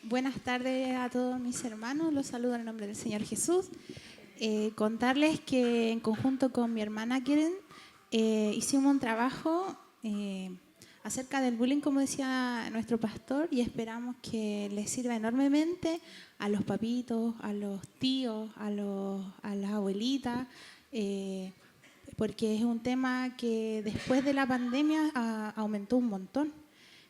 Buenas tardes a todos mis hermanos, los saludo en el nombre del Señor Jesús. Contarles que en conjunto con mi hermana Keren hicimos un trabajo acerca del bullying, como decía nuestro pastor, y esperamos que les sirva enormemente a los papitos, a los tíos, a las abuelitas, porque es un tema que después de la pandemia aumentó un montón.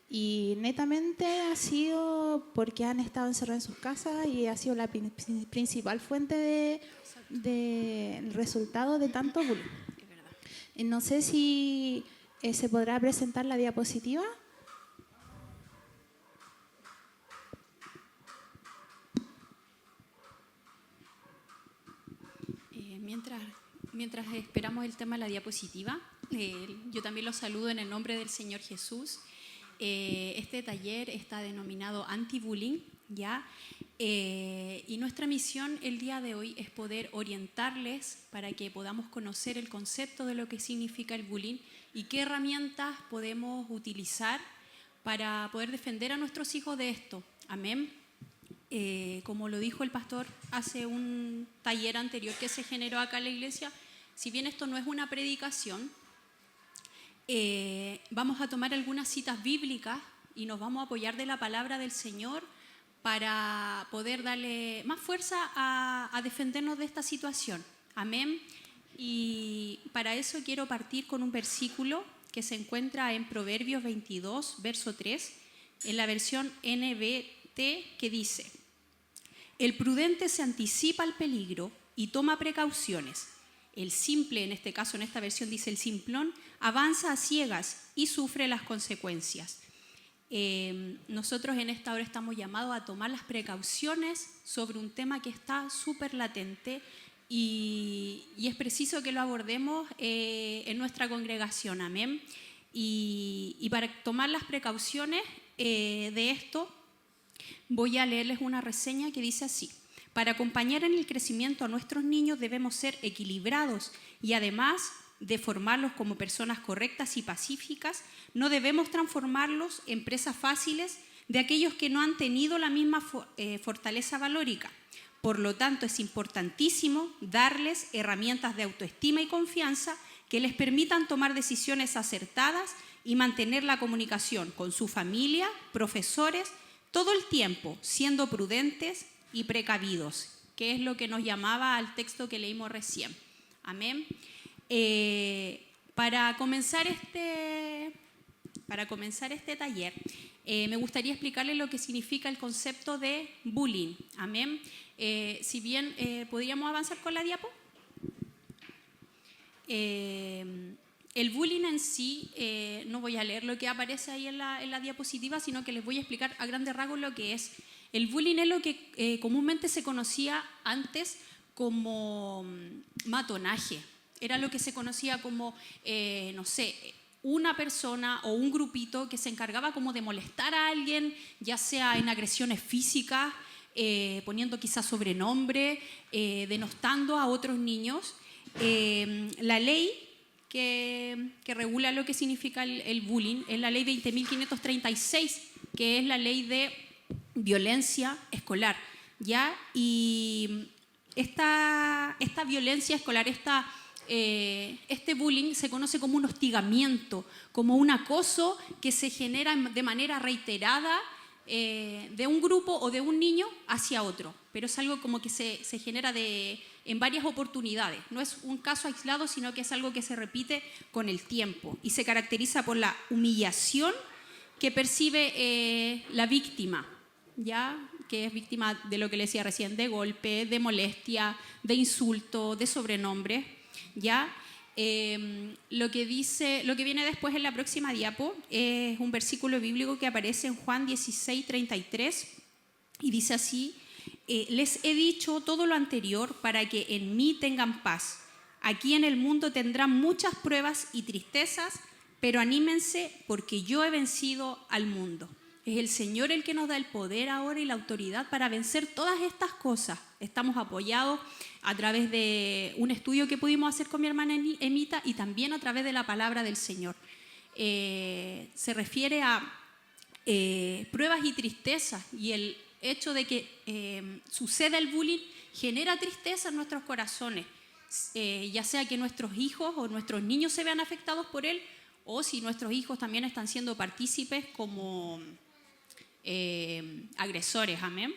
Y netamente ha sido porque han estado encerrados en sus casas y ha sido la principal fuente del resultado de tanto bullying. No sé si se podrá presentar la diapositiva. Mientras esperamos el tema de la diapositiva, yo también los saludo en el nombre del Señor Jesús. Este taller está denominado Anti-Bullying, ¿ya? Y nuestra misión el día de hoy es poder orientarles para que podamos conocer el concepto de lo que significa el bullying y qué herramientas podemos utilizar para poder defender a nuestros hijos de esto. Amén. Como lo dijo el pastor hace un taller anterior que se generó acá en la iglesia, si bien esto no es una predicación, vamos a tomar algunas citas bíblicas y nos vamos a apoyar de la palabra del Señor para poder darle más fuerza a defendernos de esta situación. Amén. Y para eso quiero partir con un versículo que se encuentra en Proverbios 22, verso 3, en la versión NBT, que dice: el prudente se anticipa al peligro y toma precauciones. El simple, en este caso, en esta versión dice el simplón, avanza a ciegas y sufre las consecuencias. Nosotros en esta hora estamos llamados a tomar las precauciones sobre un tema que está súper latente y es preciso que lo abordemos en nuestra congregación. Amén. Y para tomar las precauciones de esto, voy a leerles una reseña que dice así: para acompañar en el crecimiento a nuestros niños debemos ser equilibrados y además de formarlos como personas correctas y pacíficas, no debemos transformarlos en presas fáciles de aquellos que no han tenido la misma fortaleza valórica. Por lo tanto, es importantísimo darles herramientas de autoestima y confianza que les permitan tomar decisiones acertadas y mantener la comunicación con su familia, profesores, todo el tiempo, siendo prudentes y precavidos, que es lo que nos llamaba al texto que leímos recién. Amén. Para comenzar este taller, me gustaría explicarles lo que significa el concepto de bullying. Amén. Si bien podríamos avanzar con la diapo. El bullying en sí, no voy a leer lo que aparece ahí en la diapositiva, sino que les voy a explicar a grandes rasgos lo que es. El bullying es lo que comúnmente se conocía antes como matonaje. Era lo que se conocía como, no sé, una persona o un grupito que se encargaba como de molestar a alguien, ya sea en agresiones físicas, poniendo quizás sobrenombre, denostando a otros niños. La ley que regula lo que significa el bullying es la ley 20.536, que es la ley de violencia escolar, ¿ya? Y esta violencia escolar, este bullying se conoce como un hostigamiento, como un acoso que se genera de manera reiterada de un grupo o de un niño hacia otro, pero es algo como que se genera en varias oportunidades. No es un caso aislado, sino que es algo que se repite con el tiempo y se caracteriza por la humillación que percibe la víctima, ¿ya? Que es víctima de lo que le decía recién, de golpe, de molestia, de insulto, de sobrenombre, ¿ya? Lo que viene después en la próxima diapo es un versículo bíblico que aparece en Juan 16:33 y dice así: les he dicho todo lo anterior para que en mí tengan paz. Aquí en el mundo tendrán muchas pruebas y tristezas, pero anímense porque yo he vencido al mundo. Es el Señor el que nos da el poder ahora y la autoridad para vencer todas estas cosas. Estamos apoyados a través de un estudio que pudimos hacer con mi hermana Emita y también a través de la palabra del Señor. Se refiere a pruebas y tristezas, y el hecho de que suceda el bullying genera tristeza en nuestros corazones, ya sea que nuestros hijos o nuestros niños se vean afectados por él, o si nuestros hijos también están siendo partícipes como agresores. Amén.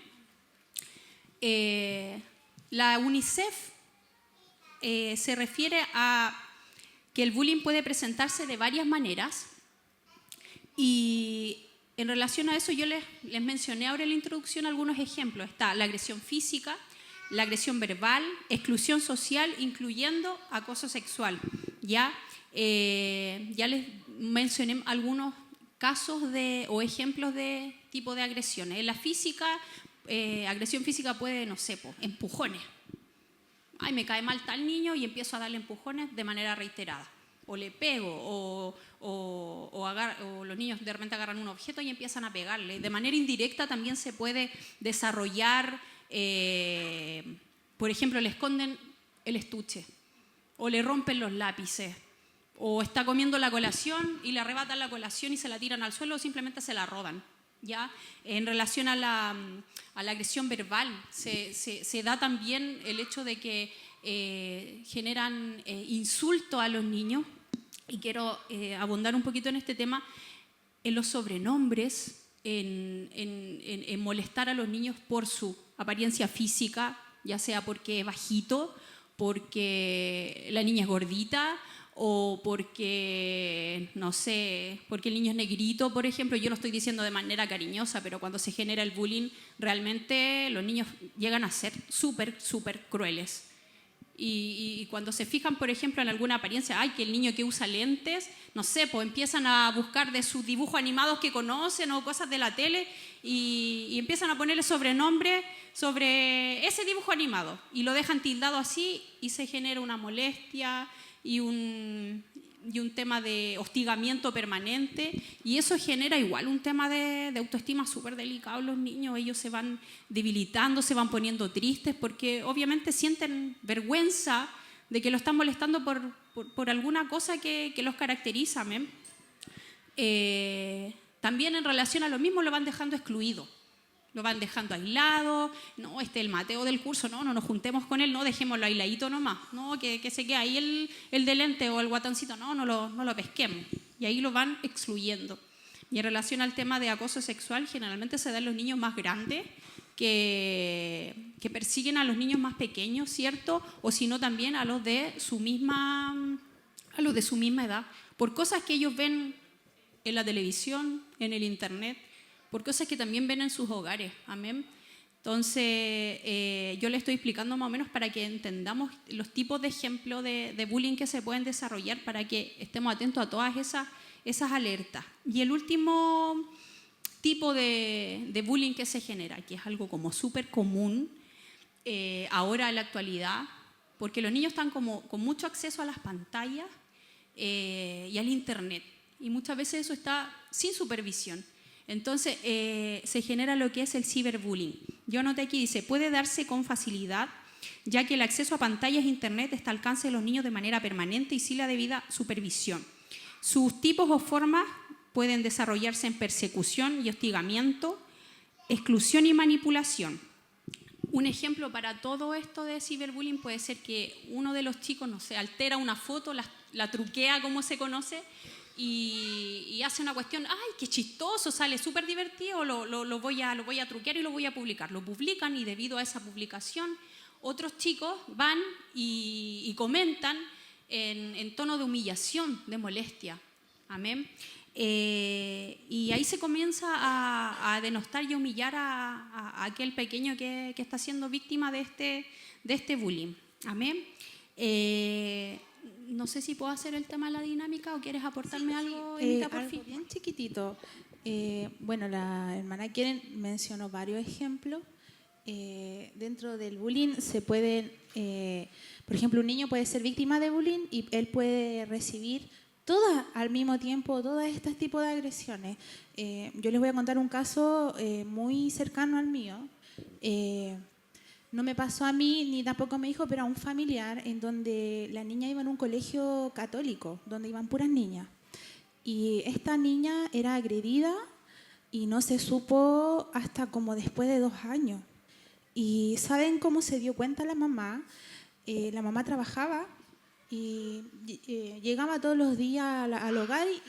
La UNICEF se refiere a que el bullying puede presentarse de varias maneras, y en relación a eso yo les mencioné ahora en la introducción algunos ejemplos. Está la agresión física, la agresión verbal, exclusión social, incluyendo acoso sexual. Ya les mencioné algunos casos o ejemplos de tipo de agresiones. En la física, agresión física puede, no sé, empujones. Ay, me cae mal tal niño y empiezo a darle empujones de manera reiterada. O le pego, o los niños de repente agarran un objeto y empiezan a pegarle. De manera indirecta también se puede desarrollar, por ejemplo, le esconden el estuche, o le rompen los lápices, o está comiendo la colación y le arrebatan la colación y se la tiran al suelo, o simplemente se la roban. ¿Ya? En relación a la agresión verbal, se da también el hecho de que generan insulto a los niños, y quiero abundar un poquito en este tema, en los sobrenombres, en molestar a los niños por su apariencia física, ya sea porque es bajito, porque la niña es gordita, o porque, no sé, porque el niño es negrito, por ejemplo. Yo lo estoy diciendo de manera cariñosa, pero cuando se genera el bullying, realmente los niños llegan a ser súper crueles. Y cuando se fijan, por ejemplo, en alguna apariencia, ay, que el niño que usa lentes, no sé, pues empiezan a buscar de sus dibujos animados que conocen o cosas de la tele, y empiezan a ponerle sobrenombre sobre ese dibujo animado, y lo dejan tildado así, y se genera una molestia y un tema de hostigamiento permanente, y eso genera igual un tema de autoestima súper delicado en los niños. Ellos se van debilitando, se van poniendo tristes, porque obviamente sienten vergüenza de que lo están molestando por alguna cosa que los caracteriza. También en relación a lo mismo lo van dejando excluido, lo van dejando aislado. No, el Mateo del curso, no nos juntemos con él, no, dejémoslo aisladito nomás, no, que se quede ahí el de lente o el guatoncito, no lo pesquemos, y ahí lo van excluyendo. Y en relación al tema de acoso sexual, generalmente se da en los niños más grandes, que persiguen a los niños más pequeños, ¿cierto? O si no, también a los de su misma edad, por cosas que ellos ven en la televisión, en el internet, por cosas que también ven en sus hogares. Amén. Entonces, yo le estoy explicando más o menos para que entendamos los tipos de ejemplos de bullying que se pueden desarrollar, para que estemos atentos a todas esas alertas. Y el último tipo de bullying que se genera, que es algo como súper común ahora en la actualidad, porque los niños están como con mucho acceso a las pantallas y al internet, y muchas veces eso está sin supervisión. Entonces, se genera lo que es el ciberbullying. Yo anoté aquí, dice, puede darse con facilidad, ya que el acceso a pantallas e internet está al alcance de los niños de manera permanente y sin la debida supervisión. Sus tipos o formas pueden desarrollarse en persecución y hostigamiento, exclusión y manipulación. Un ejemplo para todo esto de ciberbullying puede ser que uno de los chicos, no sé, altera una foto, la truquea, como se conoce, y hace una cuestión, ay, qué chistoso, sale súper divertido, lo voy a truquear y lo voy a publicar. Lo publican, y debido a esa publicación, otros chicos van y comentan en tono de humillación, de molestia. Amén. Y ahí se comienza a denostar y a humillar a aquel pequeño que está siendo víctima de este bullying. Amén. No sé si puedo hacer el tema de la dinámica, o quieres aportarme algo, Evita, por fin. Bien chiquitito. Bueno, la hermana Keren mencionó varios ejemplos. Dentro del bullying se pueden, por ejemplo, un niño puede ser víctima de bullying y él puede recibir todas al mismo tiempo, todos estos tipos de agresiones. Yo les voy a contar un caso muy cercano al mío. No me pasó a mí, ni tampoco a mi hijo, pero a un familiar, en donde la niña iba en un colegio católico, donde iban puras niñas. Y esta niña era agredida y no se supo hasta como después de 2 años. ¿Y saben cómo se dio cuenta la mamá? La mamá trabajaba y llegaba todos los días al hogar y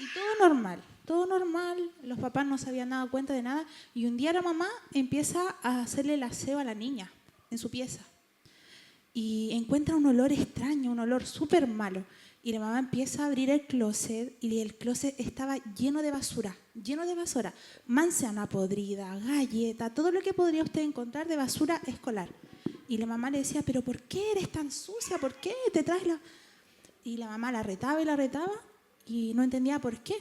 todo normal, los papás no se habían dado cuenta de nada y un día la mamá empieza a hacerle el aseo a la niña en su pieza y encuentra un olor extraño, un olor súper malo y la mamá empieza a abrir el closet y el closet estaba lleno de basura, manzana podrida, galleta, todo lo que podría usted encontrar de basura escolar. Y la mamá le decía, pero ¿por qué eres tan sucia? ¿Por qué te traes la...? Y la mamá la retaba y no entendía por qué.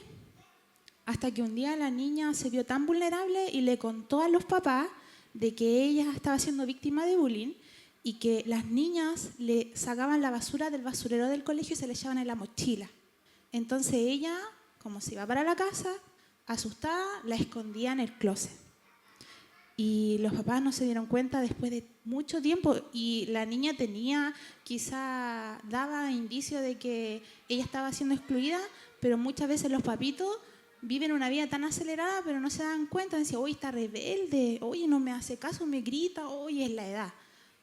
Hasta que un día la niña se vio tan vulnerable y le contó a los papás de que ella estaba siendo víctima de bullying y que las niñas le sacaban la basura del basurero del colegio y se le echaban en la mochila. Entonces ella, como se iba para la casa, asustada, la escondía en el closet. Y los papás no se dieron cuenta después de mucho tiempo y la niña daba indicio de que ella estaba siendo excluida, pero muchas veces los papitos viven una vida tan acelerada pero no se dan cuenta, dicen, oye, está rebelde, oye, no me hace caso, me grita, oye, es la edad.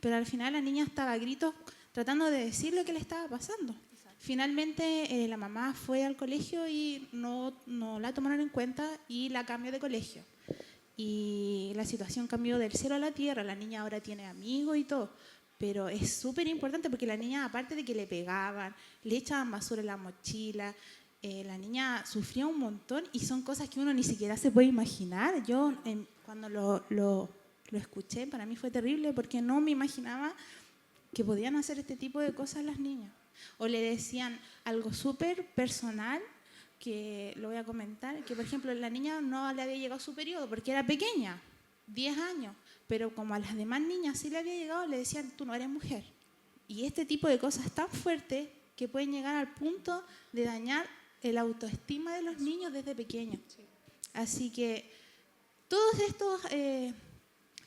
Pero al final la niña estaba a gritos tratando de decir lo que le estaba pasando. Finalmente la mamá fue al colegio y no la tomaron en cuenta y la cambió de colegio. Y la situación cambió del cielo a la tierra, la niña ahora tiene amigos y todo, pero es súper importante porque la niña, aparte de que le pegaban, le echaban basura en la mochila, la niña sufría un montón y son cosas que uno ni siquiera se puede imaginar. Yo cuando lo escuché, para mí fue terrible porque no me imaginaba que podían hacer este tipo de cosas las niñas. O le decían algo súper personal, que lo voy a comentar, que por ejemplo la niña no le había llegado su periodo porque era pequeña, 10 años, pero como a las demás niñas sí le había llegado, le decían, tú no eres mujer. Y este tipo de cosas tan fuertes que pueden llegar al punto de dañar el autoestima de los niños desde pequeños. Así que todos estos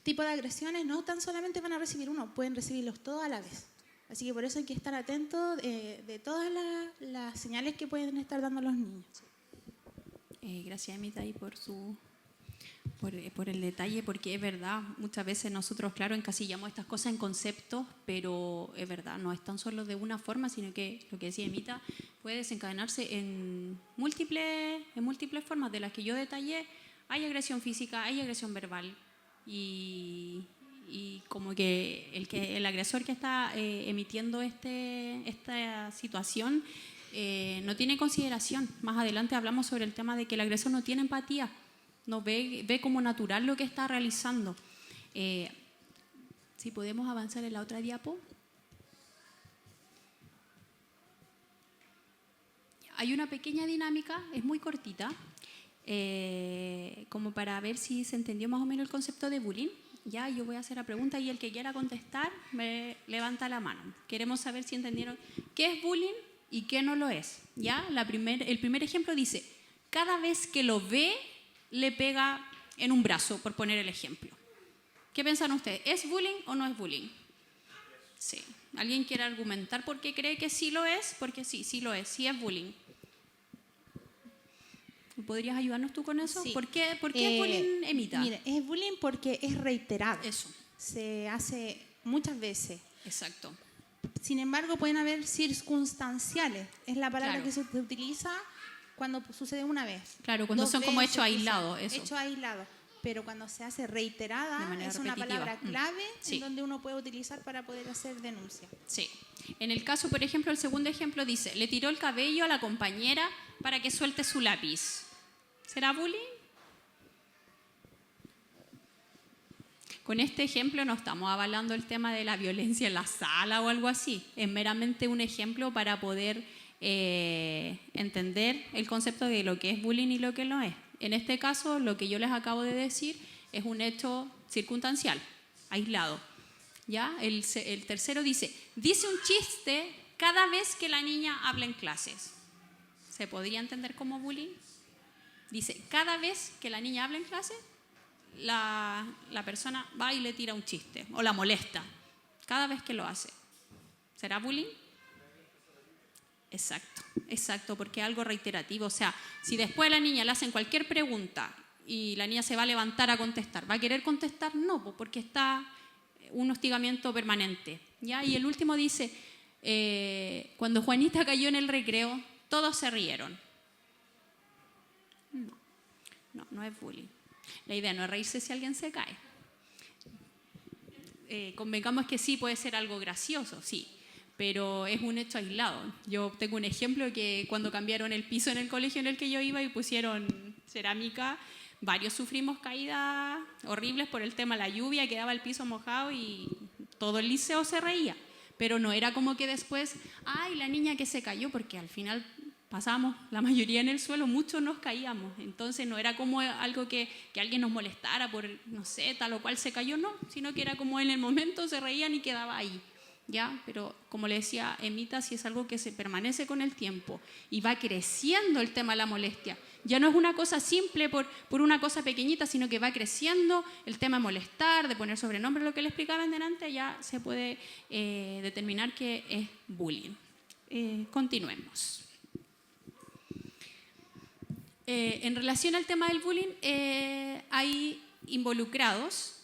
tipos de agresiones no tan solamente van a recibir uno, pueden recibirlos todos a la vez. Así que por eso hay que estar atentos de todas las señales que pueden estar dando los niños. Gracias, Emita, y por el detalle, porque es verdad, muchas veces nosotros, claro, encasillamos estas cosas en conceptos, pero es verdad, no es tan solo de una forma, sino que lo que decía Emita puede desencadenarse en múltiples formas, de las que yo detallé. Hay agresión física, hay agresión verbal, y como que el agresor que está emitiendo esta situación no tiene consideración. Más adelante hablamos sobre el tema de que el agresor no tiene empatía, no ve como natural lo que está realizando. Si podemos avanzar en la otra diapo. Hay una pequeña dinámica, es muy cortita, como para ver si se entendió más o menos el concepto de bullying. Ya, yo voy a hacer la pregunta y el que quiera contestar me levanta la mano. Queremos saber si entendieron qué es bullying y qué no lo es. Ya, el primer ejemplo dice, cada vez que lo ve, le pega en un brazo, por poner el ejemplo. ¿Qué piensan ustedes? ¿Es bullying o no es bullying? Sí. ¿Alguien quiere argumentar por qué cree que sí lo es? Porque sí lo es, sí es bullying. ¿Podrías ayudarnos tú con eso? Sí. ¿Por qué es bullying, Emita? Mire, es bullying porque es reiterado. Eso. Se hace muchas veces. Exacto. Sin embargo, pueden haber circunstanciales. Es la palabra Claro. que se utiliza cuando sucede una vez. Claro, cuando son como hechos aislados. Hechos aislados. Pero cuando se hace reiterada, es repetitiva. una palabra clave Sí. en donde uno puede utilizar para poder hacer denuncia. Sí. En el caso, por ejemplo, el segundo ejemplo dice, le tiró el cabello a la compañera para que suelte su lápiz. ¿Será bullying? Con este ejemplo no estamos avalando el tema de la violencia en la sala o algo así. Es meramente un ejemplo para poder entender el concepto de lo que es bullying y lo que no es. En este caso, lo que yo les acabo de decir es un hecho circunstancial, aislado. ¿Ya? El tercero dice un chiste cada vez que la niña habla en clases. ¿Se podría entender como bullying? Dice, cada vez que la niña habla en clase, la persona va y le tira un chiste o la molesta. Cada vez que lo hace. ¿Será bullying? Exacto, porque es algo reiterativo. O sea, si después a la niña le hacen cualquier pregunta y la niña se va a levantar a contestar. ¿Va a querer contestar? No, porque está un hostigamiento permanente, ¿ya? Y el último dice, cuando Juanita cayó en el recreo, todos se rieron. No es bullying. La idea no es reírse si alguien se cae. Convengamos que sí puede ser algo gracioso, sí, pero es un hecho aislado. Yo tengo un ejemplo que cuando cambiaron el piso en el colegio en el que yo iba y pusieron cerámica, varios sufrimos caídas horribles por el tema de la lluvia, quedaba el piso mojado y todo el liceo se reía. Pero no era como que después, ¡ay, la niña que se cayó! Porque al final pasamos la mayoría en el suelo, muchos nos caíamos. Entonces no era como algo que alguien nos molestara por, no sé, tal o cual se cayó, no, sino que era como en el momento se reían y quedaba ahí. ¿Ya? Pero como le decía Emita, si es algo que se permanece con el tiempo y va creciendo el tema de la molestia, ya no es una cosa simple por una cosa pequeñita, sino que va creciendo el tema de molestar, de poner sobrenombre, lo que le explicaba delante, ya se puede determinar que es bullying. Continuemos. En relación al tema del bullying, hay involucrados.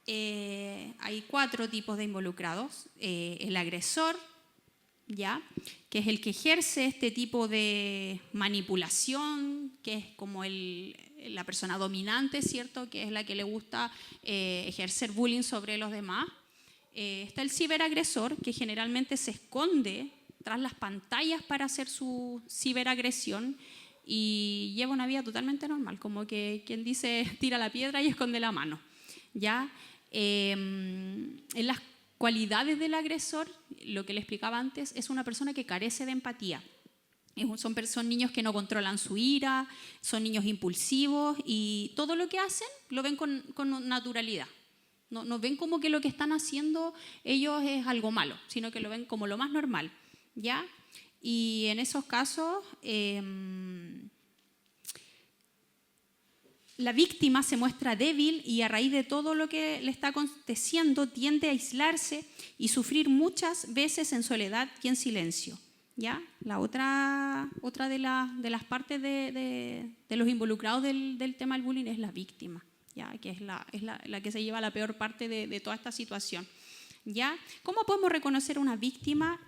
Hay 4 tipos de involucrados. El agresor, ¿ya? Que es el que ejerce este tipo de manipulación, que es como la persona dominante, ¿cierto? Que es la que le gusta ejercer bullying sobre los demás. Está el ciberagresor, que generalmente se esconde tras las pantallas para hacer su ciberagresión y lleva una vida totalmente normal, como que quien dice tira la piedra y esconde la mano, ¿ya? En las cualidades del agresor, lo que le explicaba antes, es una persona que carece de empatía. Son niños que no controlan su ira, son niños impulsivos y todo lo que hacen lo ven con naturalidad. No ven como que lo que están haciendo ellos es algo malo, sino que lo ven como lo más normal, ¿ya? Y en esos casos la víctima se muestra débil y a raíz de todo lo que le está aconteciendo tiende a aislarse y sufrir muchas veces en soledad y en silencio, ¿ya? La otra de las partes de los involucrados del tema del bullying es la víctima, ¿ya? Que es la que se lleva la peor parte de toda esta situación, ¿ya? ¿Cómo podemos reconocer a una víctima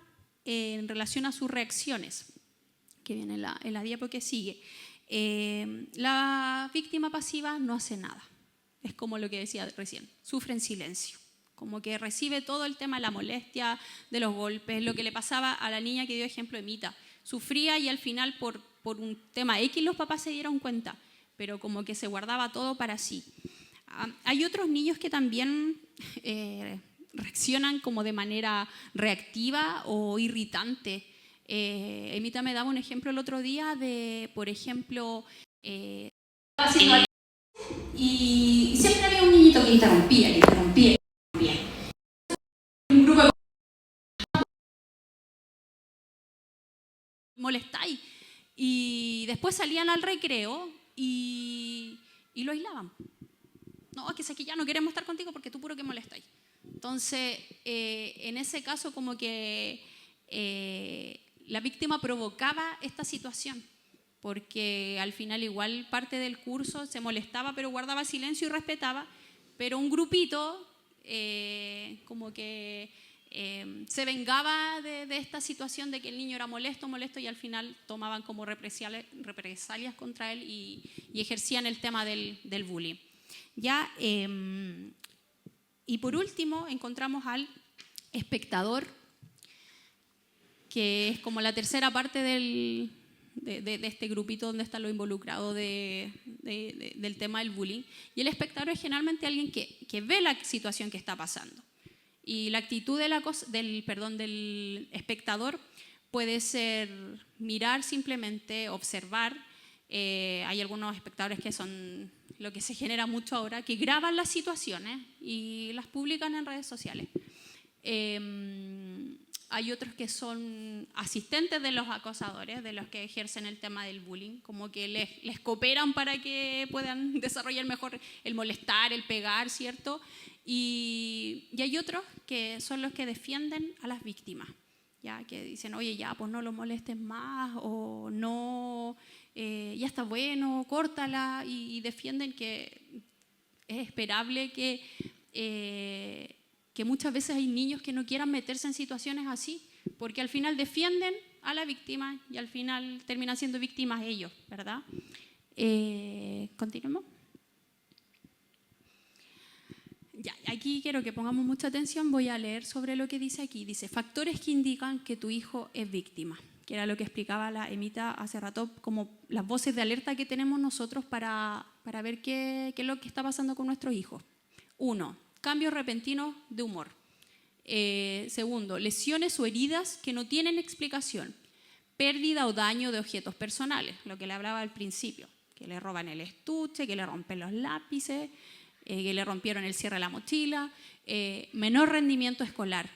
en relación a sus reacciones? Que viene en la diapo que sigue. La víctima pasiva no hace nada, es como lo que decía recién, sufre en silencio, como que recibe todo el tema de la molestia, de los golpes, lo que le pasaba a la niña que dio ejemplo Emita, sufría y al final por un tema X los papás se dieron cuenta, pero como que se guardaba todo para sí. Hay otros niños que también reaccionan como de manera reactiva o irritante. Emita me daba un ejemplo el otro día de, por ejemplo, y siempre había un niñito que interrumpía. Un grupo de molestáis y después salían al recreo y lo aislaban. No, es que ya no queremos estar contigo porque tú puro que molestáis. Entonces, en ese caso como que la víctima provocaba esta situación, porque al final igual parte del curso se molestaba, pero guardaba silencio y respetaba, pero un grupito como que se vengaba de esta situación de que el niño era molesto y al final tomaban como represalias contra él y ejercían el tema del bullying. ¿Ya? Y por último encontramos al espectador, que es como la tercera parte de este grupito donde está lo involucrado del tema del bullying. Y el espectador es generalmente alguien que ve la situación que está pasando. Y la actitud del espectador puede ser mirar simplemente, observar. Hay algunos espectadores que son lo que se genera mucho ahora, que graban las situaciones y las publican en redes sociales. Hay otros que son asistentes de los acosadores, de los que ejercen el tema del bullying, como que les cooperan para que puedan desarrollar mejor el molestar, el pegar, ¿cierto? Y hay otros que son los que defienden a las víctimas, ya que dicen, oye, ya, pues no lo molestes más, o no, ya está bueno, córtala, y defienden que es esperable que muchas veces hay niños que no quieran meterse en situaciones así, porque al final defienden a la víctima y al final terminan siendo víctimas ellos, ¿verdad? Continuemos. Ya, aquí quiero que pongamos mucha atención, voy a leer sobre lo que dice aquí. Dice, factores que indican que tu hijo es víctima, que era lo que explicaba la Emita hace rato, como las voces de alerta que tenemos nosotros para ver qué es lo que está pasando con nuestros hijos. 1. Cambios repentinos de humor. Segundo, lesiones o heridas que no tienen explicación. Pérdida o daño de objetos personales, lo que le hablaba al principio, que le roban el estuche, que le rompen los lápices, que le rompieron el cierre de la mochila, menor rendimiento escolar,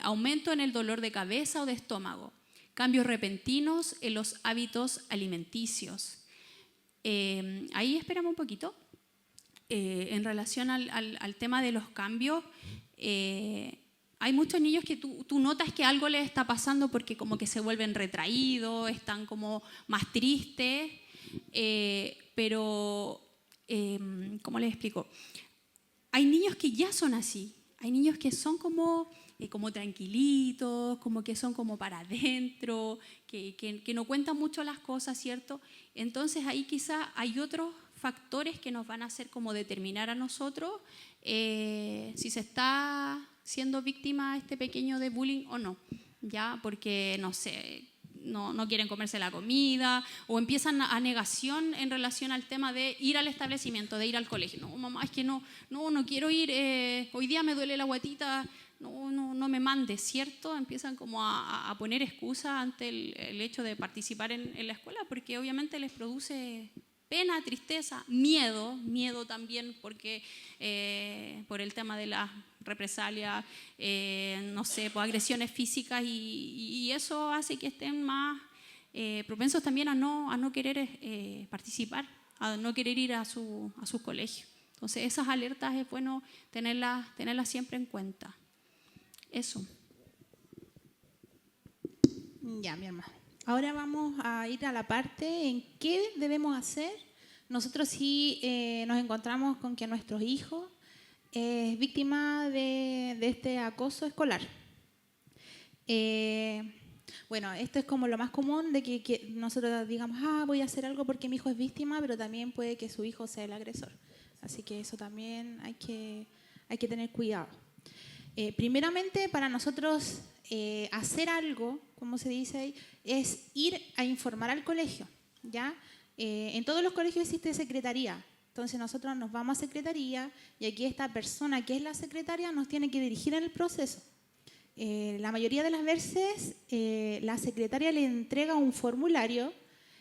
aumento en el dolor de cabeza o de estómago, cambios repentinos en los hábitos alimenticios. Ahí esperamos un poquito. En relación al tema de los cambios, hay muchos niños que tú notas que algo les está pasando porque como que se vuelven retraídos, están como más tristes, pero ¿cómo les explico? Hay niños que ya son así, hay niños que son como tranquilitos, como que son como para adentro, que no cuentan mucho las cosas, ¿cierto? Entonces ahí quizá hay otros factores que nos van a hacer como determinar a nosotros si se está siendo víctima este pequeño de bullying o no, ¿ya? Porque, no sé, no quieren comerse la comida o empiezan a negación en relación al tema de ir al establecimiento, de ir al colegio. No, mamá, es que no quiero ir, hoy día me duele la guatita, no me mandes, ¿cierto? Empiezan como a poner excusas ante el hecho de participar en la escuela porque obviamente les produce pena, tristeza, miedo también porque por el tema de las represalias, no sé, pues agresiones físicas y eso hace que estén más propensos también a no querer participar, a no querer ir a sus colegios. Entonces esas alertas es bueno tenerlas siempre en cuenta. Eso. Ya, mi hermano. Ahora vamos a ir a la parte en qué debemos hacer. Nosotros sí nos encontramos con que nuestros hijos es víctima de este acoso escolar. Bueno, esto es como lo más común de que nosotros digamos, voy a hacer algo porque mi hijo es víctima, pero también puede que su hijo sea el agresor. Así que eso también hay que tener cuidado. Primeramente, para nosotros hacer algo, como se dice ahí, es ir a informar al colegio, ¿ya? En todos los colegios existe secretaría. Entonces nosotros nos vamos a secretaría y aquí esta persona que es la secretaria nos tiene que dirigir en el proceso. La mayoría de las veces la secretaria le entrega un formulario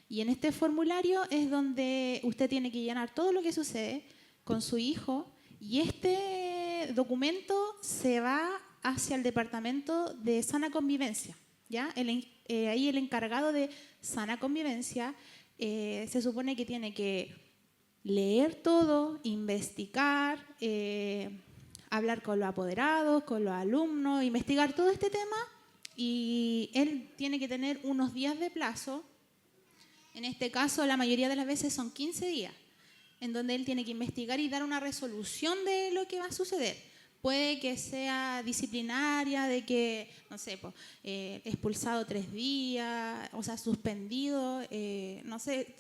y en este formulario es donde usted tiene que llenar todo lo que sucede con su hijo y este documento se va hacia el departamento de sana convivencia, ¿ya? Ahí el encargado de sana convivencia se supone que tiene que leer todo, investigar, hablar con los apoderados, con los alumnos, investigar todo este tema y él tiene que tener unos días de plazo. En este caso, la mayoría de las veces son 15 días, en donde él tiene que investigar y dar una resolución de lo que va a suceder. Puede que sea disciplinaria, de que, no sé, pues, expulsado 3 días, o sea, suspendido, no sé,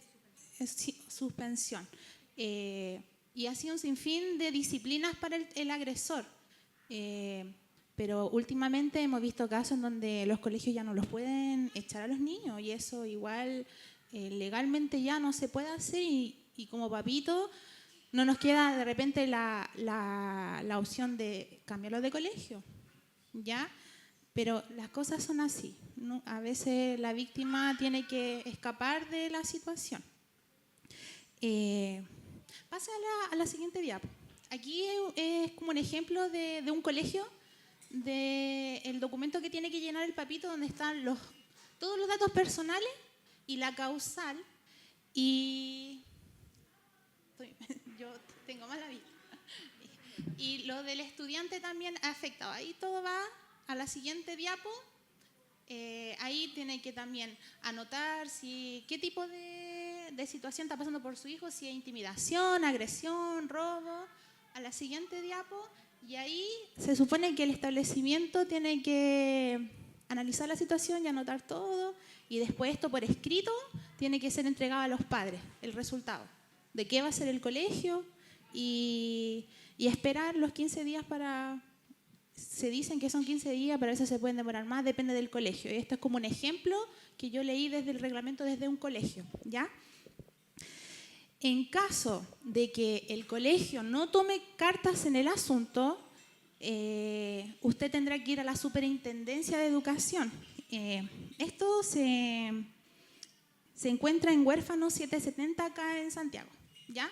suspensión. Y así un sinfín de disciplinas para el agresor. Pero últimamente hemos visto casos en donde los colegios ya no los pueden echar a los niños y eso igual legalmente ya no se puede hacer y como papito no nos queda de repente la opción de cambiarlo de colegio, ¿ya? Pero las cosas son así, ¿no? A veces la víctima tiene que escapar de la situación. Pasa a la siguiente diapo. Aquí es como un ejemplo de un colegio, del documento que tiene que llenar el papito donde están todos los datos personales y la causal. Y yo tengo mala vista. Y lo del estudiante también ha afectado. Ahí todo va a la siguiente diapo, ahí tiene que también anotar qué tipo de situación está pasando por su hijo, si es intimidación, agresión, robo. A la siguiente diapo, y ahí se supone que el establecimiento tiene que analizar la situación y anotar todo, y después esto por escrito tiene que ser entregado a los padres, el resultado de qué va a ser el colegio, y esperar los 15 días para... Se dicen que son 15 días, pero a veces se pueden demorar más, depende del colegio. Y esto es como un ejemplo que yo leí desde el reglamento desde un colegio, ¿ya? En caso de que el colegio no tome cartas en el asunto, usted tendrá que ir a la Superintendencia de Educación. Esto se encuentra en Huérfano 770 acá en Santiago, ¿ya?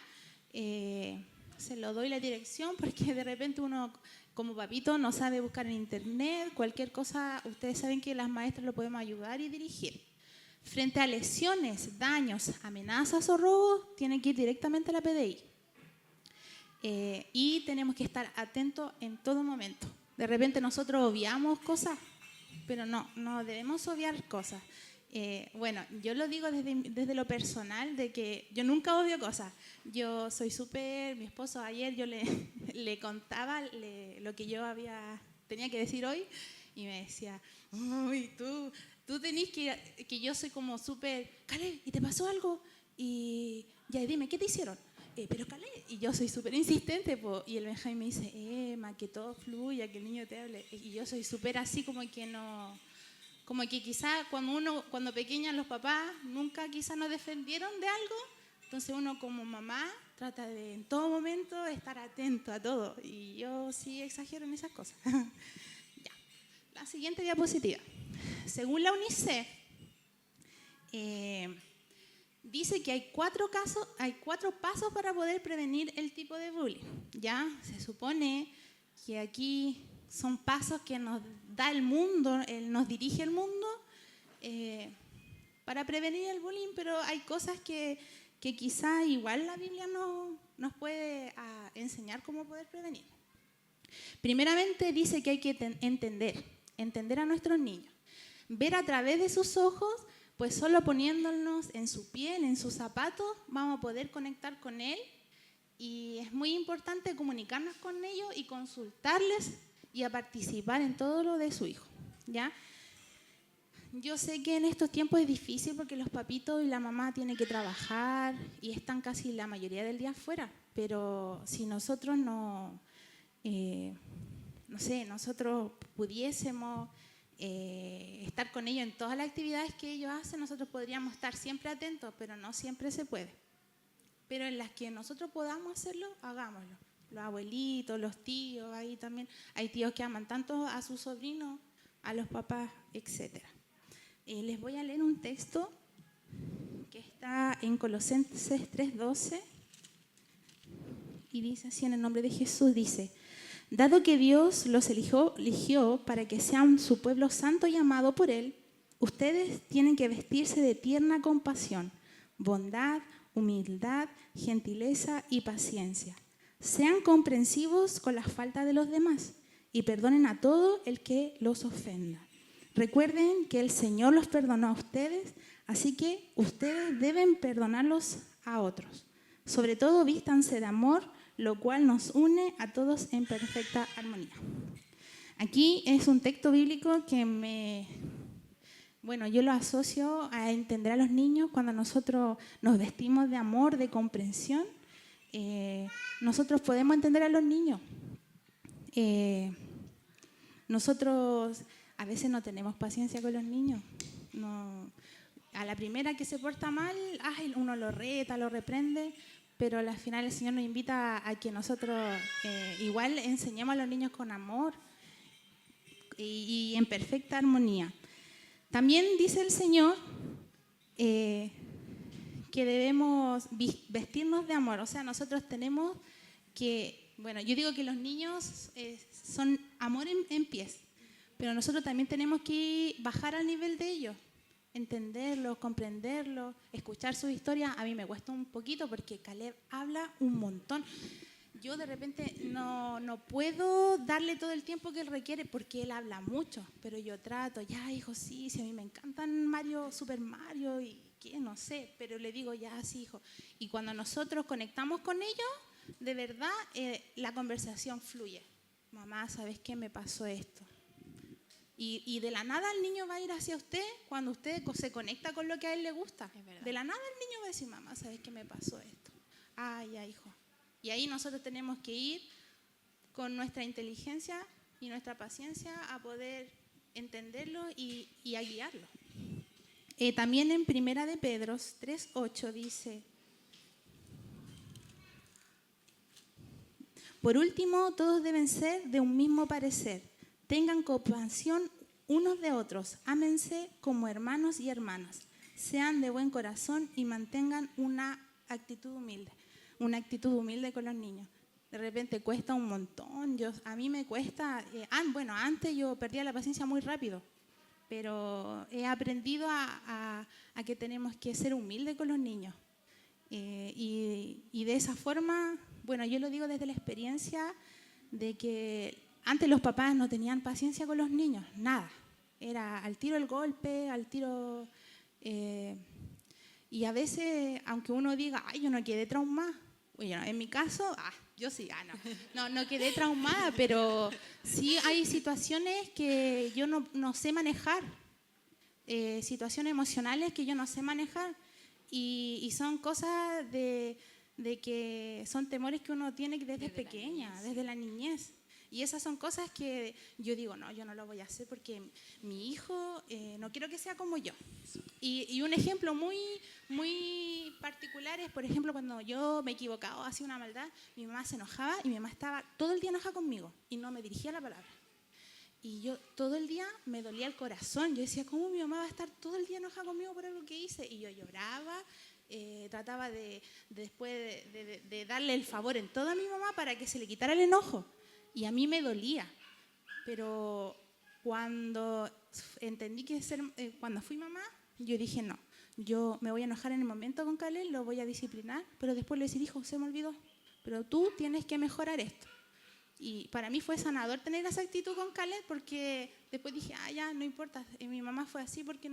Se lo doy la dirección porque de repente uno como papito no sabe buscar en internet, cualquier cosa, ustedes saben que las maestras lo podemos ayudar y dirigir. Frente a lesiones, daños, amenazas o robos, tiene que ir directamente a la PDI. Y tenemos que estar atentos en todo momento. De repente nosotros obviamos cosas, pero no debemos obviar cosas. Bueno, yo lo digo desde lo personal, de que yo nunca obvio cosas. Yo soy mi esposo ayer yo le contaba lo que yo tenía que decir hoy, y me decía, uy, tú tenés que yo soy como súper, Caleb, ¿y te pasó algo? Y ya dime, ¿qué te hicieron? Pero Caleb, y yo soy súper insistente, y el Benjamín me dice, Emma, que todo fluya, que el niño te hable. Y yo soy súper así como que no... Como que quizá cuando pequeños los papás nunca quizá nos defendieron de algo, entonces uno como mamá trata de en todo momento estar atento a todo. Y yo sí exagero en esas cosas. Ya. La siguiente diapositiva. Según la UNICEF, dice que hay cuatro pasos para poder prevenir el tipo de bullying. Ya se supone que aquí son pasos que nos da el mundo, nos dirige el mundo para prevenir el bullying, pero hay cosas que quizá igual la Biblia nos puede enseñar cómo poder prevenir. Primeramente dice que hay que entender a nuestros niños, ver a través de sus ojos, pues solo poniéndonos en su piel, en sus zapatos, vamos a poder conectar con él, y es muy importante comunicarnos con ellos y consultarles y a participar en todo lo de su hijo, ¿ya? Yo sé que en estos tiempos es difícil porque los papitos y la mamá tienen que trabajar y están casi la mayoría del día afuera, pero si nosotros nosotros pudiésemos estar con ellos en todas las actividades que ellos hacen, nosotros podríamos estar siempre atentos, pero no siempre se puede. Pero en las que nosotros podamos hacerlo, hagámoslo. Los abuelitos, los tíos, ahí también hay tíos que aman tanto a sus sobrinos, a los papás, etc. Les voy a leer un texto que está en Colosenses 3:12 y dice así en el nombre de Jesús, dice: dado que Dios los eligió para que sean su pueblo santo y amado por Él, ustedes tienen que vestirse de tierna compasión, bondad, humildad, gentileza y paciencia. Sean comprensivos con las faltas de los demás y perdonen a todo el que los ofenda. Recuerden que el Señor los perdonó a ustedes, así que ustedes deben perdonarlos a otros. Sobre todo, vístanse de amor, lo cual nos une a todos en perfecta armonía. Aquí es un texto bíblico que yo lo asocio a entender a los niños cuando nosotros nos vestimos de amor, de comprensión. Nosotros podemos entender a los niños. Nosotros a veces no tenemos paciencia con los niños. A la primera que se porta mal, uno lo reta, lo reprende, pero al final el Señor nos invita a que nosotros igual enseñemos a los niños con amor y en perfecta armonía. También dice el Señor que debemos vestirnos de amor. O sea, nosotros tenemos que, yo digo que los niños son amor en pies, pero nosotros también tenemos que bajar al nivel de ellos, entenderlos, comprenderlos, escuchar sus historias. A mí me cuesta un poquito porque Caleb habla un montón. yo de repente no puedo darle todo el tiempo que él requiere porque él habla mucho, pero yo trato, ya hijo, sí, a mí me encantan Super Mario y qué, no sé, pero le digo, ya sí hijo. Y cuando nosotros conectamos con ellos, de verdad la conversación fluye. Mamá, ¿sabes qué? Me pasó esto. Y de la nada el niño va a ir hacia usted cuando usted se conecta con lo que a él le gusta. De la nada el niño va a decir, mamá, ¿sabes qué me pasó esto? Ay, ya, hijo. Y ahí nosotros tenemos que ir con nuestra inteligencia y nuestra paciencia a poder entenderlo y a guiarlo. También en Primera de Pedro 3:8 dice, por último, todos deben ser de un mismo parecer. Tengan compasión unos de otros, ámense como hermanos y hermanas, sean de buen corazón y mantengan una actitud humilde con los niños. De repente cuesta un montón, a mí me cuesta, antes yo perdía la paciencia muy rápido, pero he aprendido a que tenemos que ser humildes con los niños. Y de esa forma, bueno, yo lo digo desde la experiencia de que antes los papás no tenían paciencia con los niños, nada. Era al tiro el golpe, al tiro... y a veces, aunque uno diga, ay, yo no quedé traumada. Bueno, en mi caso, yo sí, no quedé traumada, pero sí hay situaciones que yo no sé manejar. Situaciones emocionales que yo no sé manejar. Y son cosas de que son temores que uno tiene desde pequeña, desde la niñez. Y esas son cosas que yo digo, no, yo no lo voy a hacer porque mi hijo no quiero que sea como yo. Y un ejemplo muy, muy particular es, por ejemplo, cuando yo me equivocaba o hacía una maldad, mi mamá se enojaba y mi mamá estaba todo el día enojada conmigo y no me dirigía la palabra. Y yo todo el día me dolía el corazón. Yo decía, ¿cómo mi mamá va a estar todo el día enojada conmigo por algo que hice? Y yo lloraba, trataba después de darle el favor en todo a mi mamá para que se le quitara el enojo. Y a mí me dolía. Pero cuando entendí que cuando fui mamá, yo dije, no, yo me voy a enojar en el momento con Caleb, lo voy a disciplinar, pero después le decir, hijo, se me olvidó, pero tú tienes que mejorar esto. Y para mí fue sanador tener esa actitud con Caleb porque después dije, ya, no importa. Y mi mamá fue así porque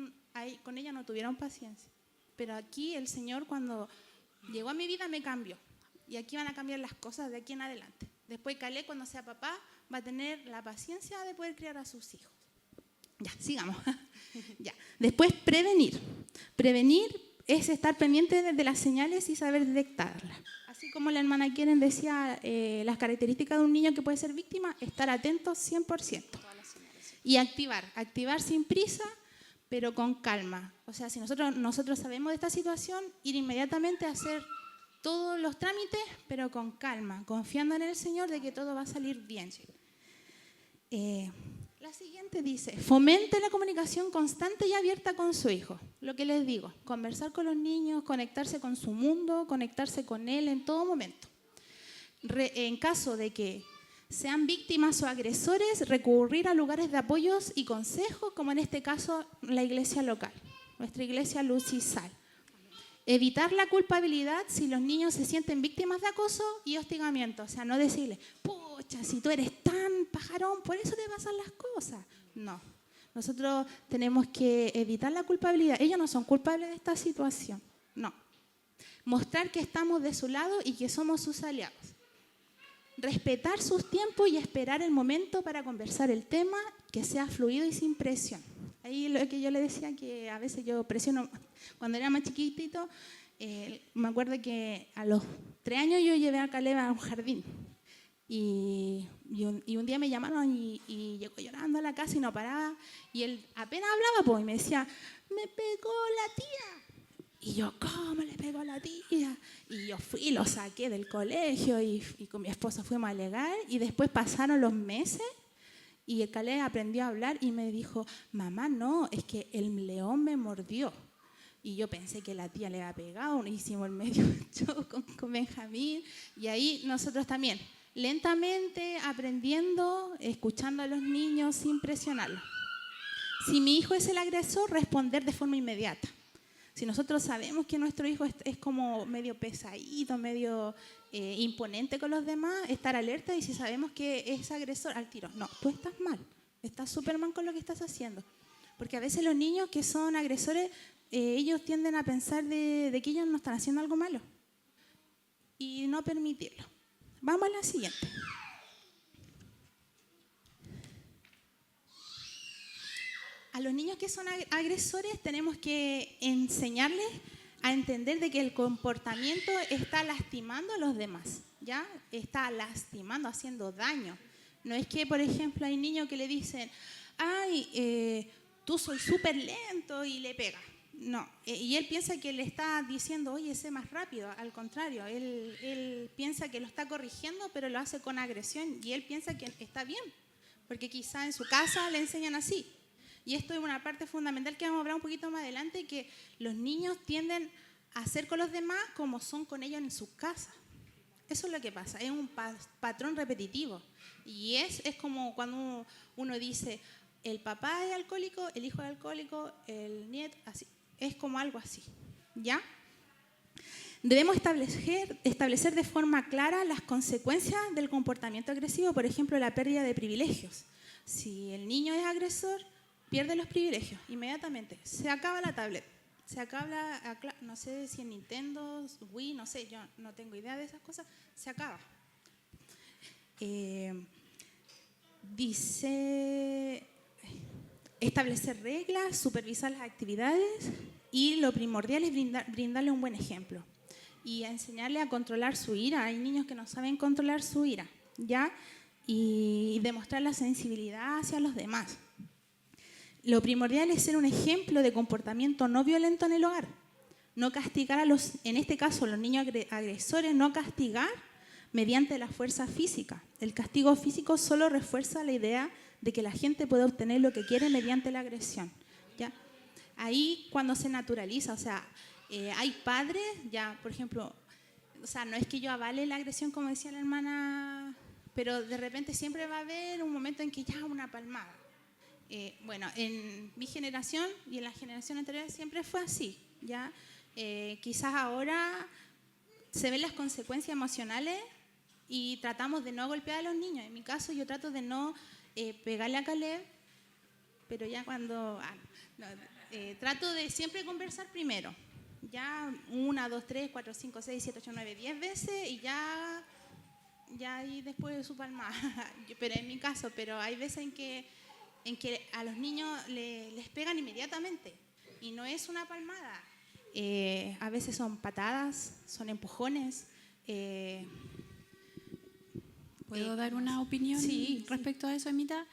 con ella no tuvieron paciencia. Pero aquí el Señor cuando llegó a mi vida me cambió. Y aquí van a cambiar las cosas de aquí en adelante. Después Caleb cuando sea papá va a tener la paciencia de poder criar a sus hijos. Ya, sigamos. Ya. Después prevenir. Prevenir es estar pendiente de las señales y saber detectarlas. Así como la hermana Keren decía, las características de un niño que puede ser víctima, estar atento 100%. Y activar sin prisa, pero con calma. O sea, si nosotros sabemos de esta situación, ir inmediatamente a hacer todos los trámites, pero con calma, confiando en el Señor de que todo va a salir bien. La siguiente dice, fomente la comunicación constante y abierta con su hijo. Lo que les digo, conversar con los niños, conectarse con su mundo, conectarse con él en todo momento. En caso de que sean víctimas o agresores, recurrir a lugares de apoyos y consejos, como en este caso la iglesia local, nuestra iglesia Luz y Sal. Evitar la culpabilidad si los niños se sienten víctimas de acoso y hostigamiento. O sea, no decirle, pucha, si tú eres tan pajarón, por eso te pasan las cosas. No, nosotros tenemos que evitar la culpabilidad. Ellos no son culpables de esta situación, no. Mostrar que estamos de su lado y que somos sus aliados. Respetar sus tiempos y esperar el momento para conversar el tema, que sea fluido y sin presión. Ahí lo que yo le decía, que a veces yo presiono, cuando era más chiquitito, me acuerdo que a los 3 años yo llevé a Caleb a un jardín. Y un día me llamaron y llegó llorando a la casa y no paraba. Y él apenas hablaba, y me decía, me pegó la tía. Y yo, ¿cómo le pegó a la tía? Y yo fui, lo saqué del colegio y con mi esposo fuimos a alegar. Y después pasaron los meses. Y el Caleb aprendió a hablar y me dijo, mamá, no, es que el león me mordió. Y yo pensé que la tía le había pegado, hicimos el medio show con Benjamín. Y ahí nosotros también, lentamente aprendiendo, escuchando a los niños sin presionarlos. Si mi hijo es el agresor, responder de forma inmediata. Si nosotros sabemos que nuestro hijo es como medio pesadito, medio imponente con los demás, estar alerta, y si sabemos que es agresor, al tiro, no, tú estás mal, estás súper mal con lo que estás haciendo. Porque a veces los niños que son agresores, ellos tienden a pensar de que ellos no están haciendo algo malo y no permitirlo. Vamos a la siguiente. A los niños que son agresores tenemos que enseñarles a entender de que el comportamiento está lastimando a los demás, ¿ya? Está lastimando, haciendo daño. No es que, por ejemplo, hay niños que le dicen, ay, tú soy súper lento, y le pega. No, y él piensa que le está diciendo, oye, sé más rápido. Al contrario, él piensa que lo está corrigiendo, pero lo hace con agresión, y él piensa que está bien, porque quizá en su casa le enseñan así. Y esto es una parte fundamental que vamos a hablar un poquito más adelante, que los niños tienden a hacer con los demás como son con ellos en sus casas. Eso es lo que pasa, es un patrón repetitivo. Y es como cuando uno dice, el papá es alcohólico, el hijo es alcohólico, el nieto, así. Es como algo así, ¿ya? Debemos establecer de forma clara las consecuencias del comportamiento agresivo, por ejemplo, la pérdida de privilegios. Si el niño es agresor, pierde los privilegios inmediatamente. Se acaba la tablet, se acaba, no sé si en Nintendo, Wii, no sé, yo no tengo idea de esas cosas, se acaba. Dice establecer reglas, supervisar las actividades, y lo primordial es brindarle un buen ejemplo y enseñarle a controlar su ira. Hay niños que no saben controlar su ira, ¿ya? Y demostrar la sensibilidad hacia los demás. Lo primordial es ser un ejemplo de comportamiento no violento en el hogar. No castigar a los, en este caso, los niños agresores, no castigar mediante la fuerza física. El castigo físico solo refuerza la idea de que la gente puede obtener lo que quiere mediante la agresión, ¿ya? Ahí cuando se naturaliza, o sea, hay padres, ya, por ejemplo, o sea, no es que yo avale la agresión como decía la hermana, pero de repente siempre va a haber un momento en que ya una palmada. Bueno, en mi generación y en la generación anterior siempre fue así, ¿ya? Quizás ahora se ven las consecuencias emocionales y tratamos de no golpear a los niños. En mi caso, yo trato de no pegarle a Caleb, pero ya cuando... trato de siempre conversar primero, ya 1, 2, 3, 4, 5, 6, 7, 8, 9, 10 veces, y ya y después de su palmada. Pero en mi caso, pero hay veces en que a los niños les pegan inmediatamente, y no es una palmada. A veces son patadas, son empujones. ¿Puedo dar una opinión respecto a eso, Emita?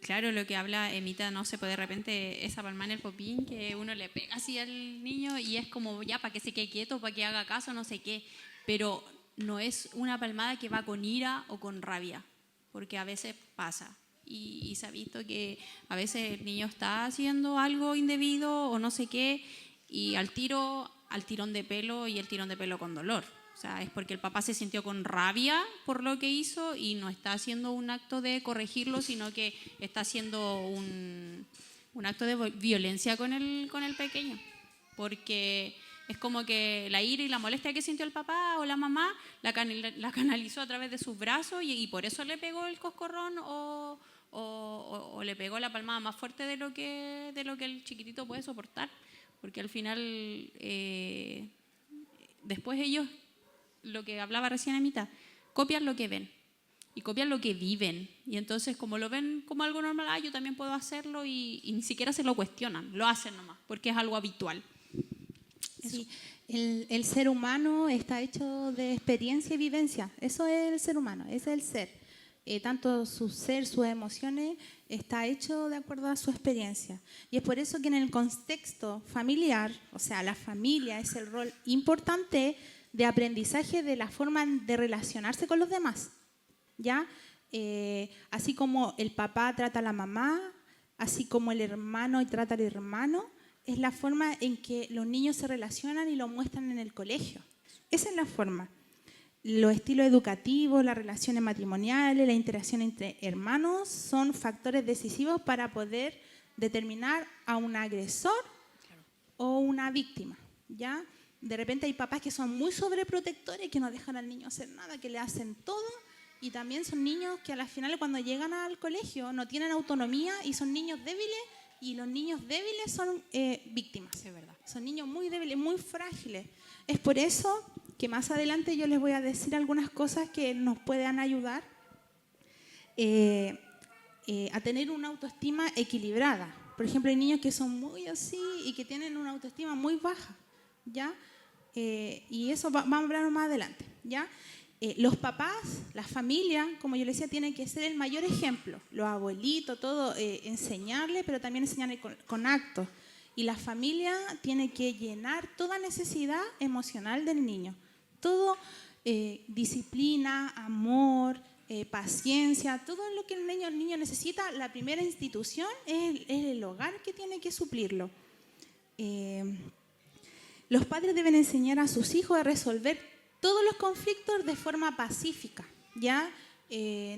Claro, lo que habla Emita, no se puede de repente esa palma en el popín, que uno le pega así al niño y es como ya para que se quede quieto, para que haga caso, no sé qué. Pero no es una palmada que va con ira o con rabia, porque a veces pasa. Y se ha visto que a veces el niño está haciendo algo indebido o no sé qué, y al tirón de pelo, y el tirón de pelo con dolor. O sea, es porque el papá se sintió con rabia por lo que hizo y no está haciendo un acto de corregirlo, sino que está haciendo un acto de violencia con el pequeño. Porque es como que la ira y la molestia que sintió el papá o la mamá la canalizó a través de sus brazos, y por eso le pegó el coscorrón o le pegó la palmada más fuerte de lo que el chiquitito puede soportar. Porque al final, después ellos, lo que hablaba recién a mitad, copian lo que ven y copian lo que viven, y entonces como lo ven como algo normal, yo también puedo hacerlo, y ni siquiera se lo cuestionan, lo hacen nomás porque es algo habitual. Sí, el ser humano está hecho de experiencia y vivencia. Eso es el ser humano, ese es el ser. Tanto su ser, sus emociones, está hecho de acuerdo a su experiencia. Y es por eso que en el contexto familiar, o sea, la familia es el rol importante de aprendizaje de la forma de relacionarse con los demás, ¿ya? Así como el papá trata a la mamá, así como el hermano trata al hermano, es la forma en que los niños se relacionan y lo muestran en el colegio. Esa es la forma. Los estilos educativos, las relaciones matrimoniales, la interacción entre hermanos son factores decisivos para poder determinar a un agresor o una víctima, ¿ya? De repente hay papás que son muy sobreprotectores, que no dejan al niño hacer nada, que le hacen todo, y también son niños que a la final cuando llegan al colegio no tienen autonomía y son niños débiles, y los niños débiles son víctimas. Es verdad. Son niños muy débiles, muy frágiles. Es por eso que más adelante yo les voy a decir algunas cosas que nos puedan ayudar a tener una autoestima equilibrada. Por ejemplo, hay niños que son muy así y que tienen una autoestima muy baja, ¿ya? Y eso vamos a hablar más adelante, ¿ya? Los papás, la familia, como yo les decía, tienen que ser el mayor ejemplo. Los abuelitos, todo, enseñarle, pero también enseñarle con actos. Y la familia tiene que llenar toda necesidad emocional del niño. Todo, disciplina, amor, paciencia, todo lo que el niño necesita. La primera institución es el hogar que tiene que suplirlo. Los padres deben enseñar a sus hijos a resolver todos los conflictos de forma pacífica, ¿ya?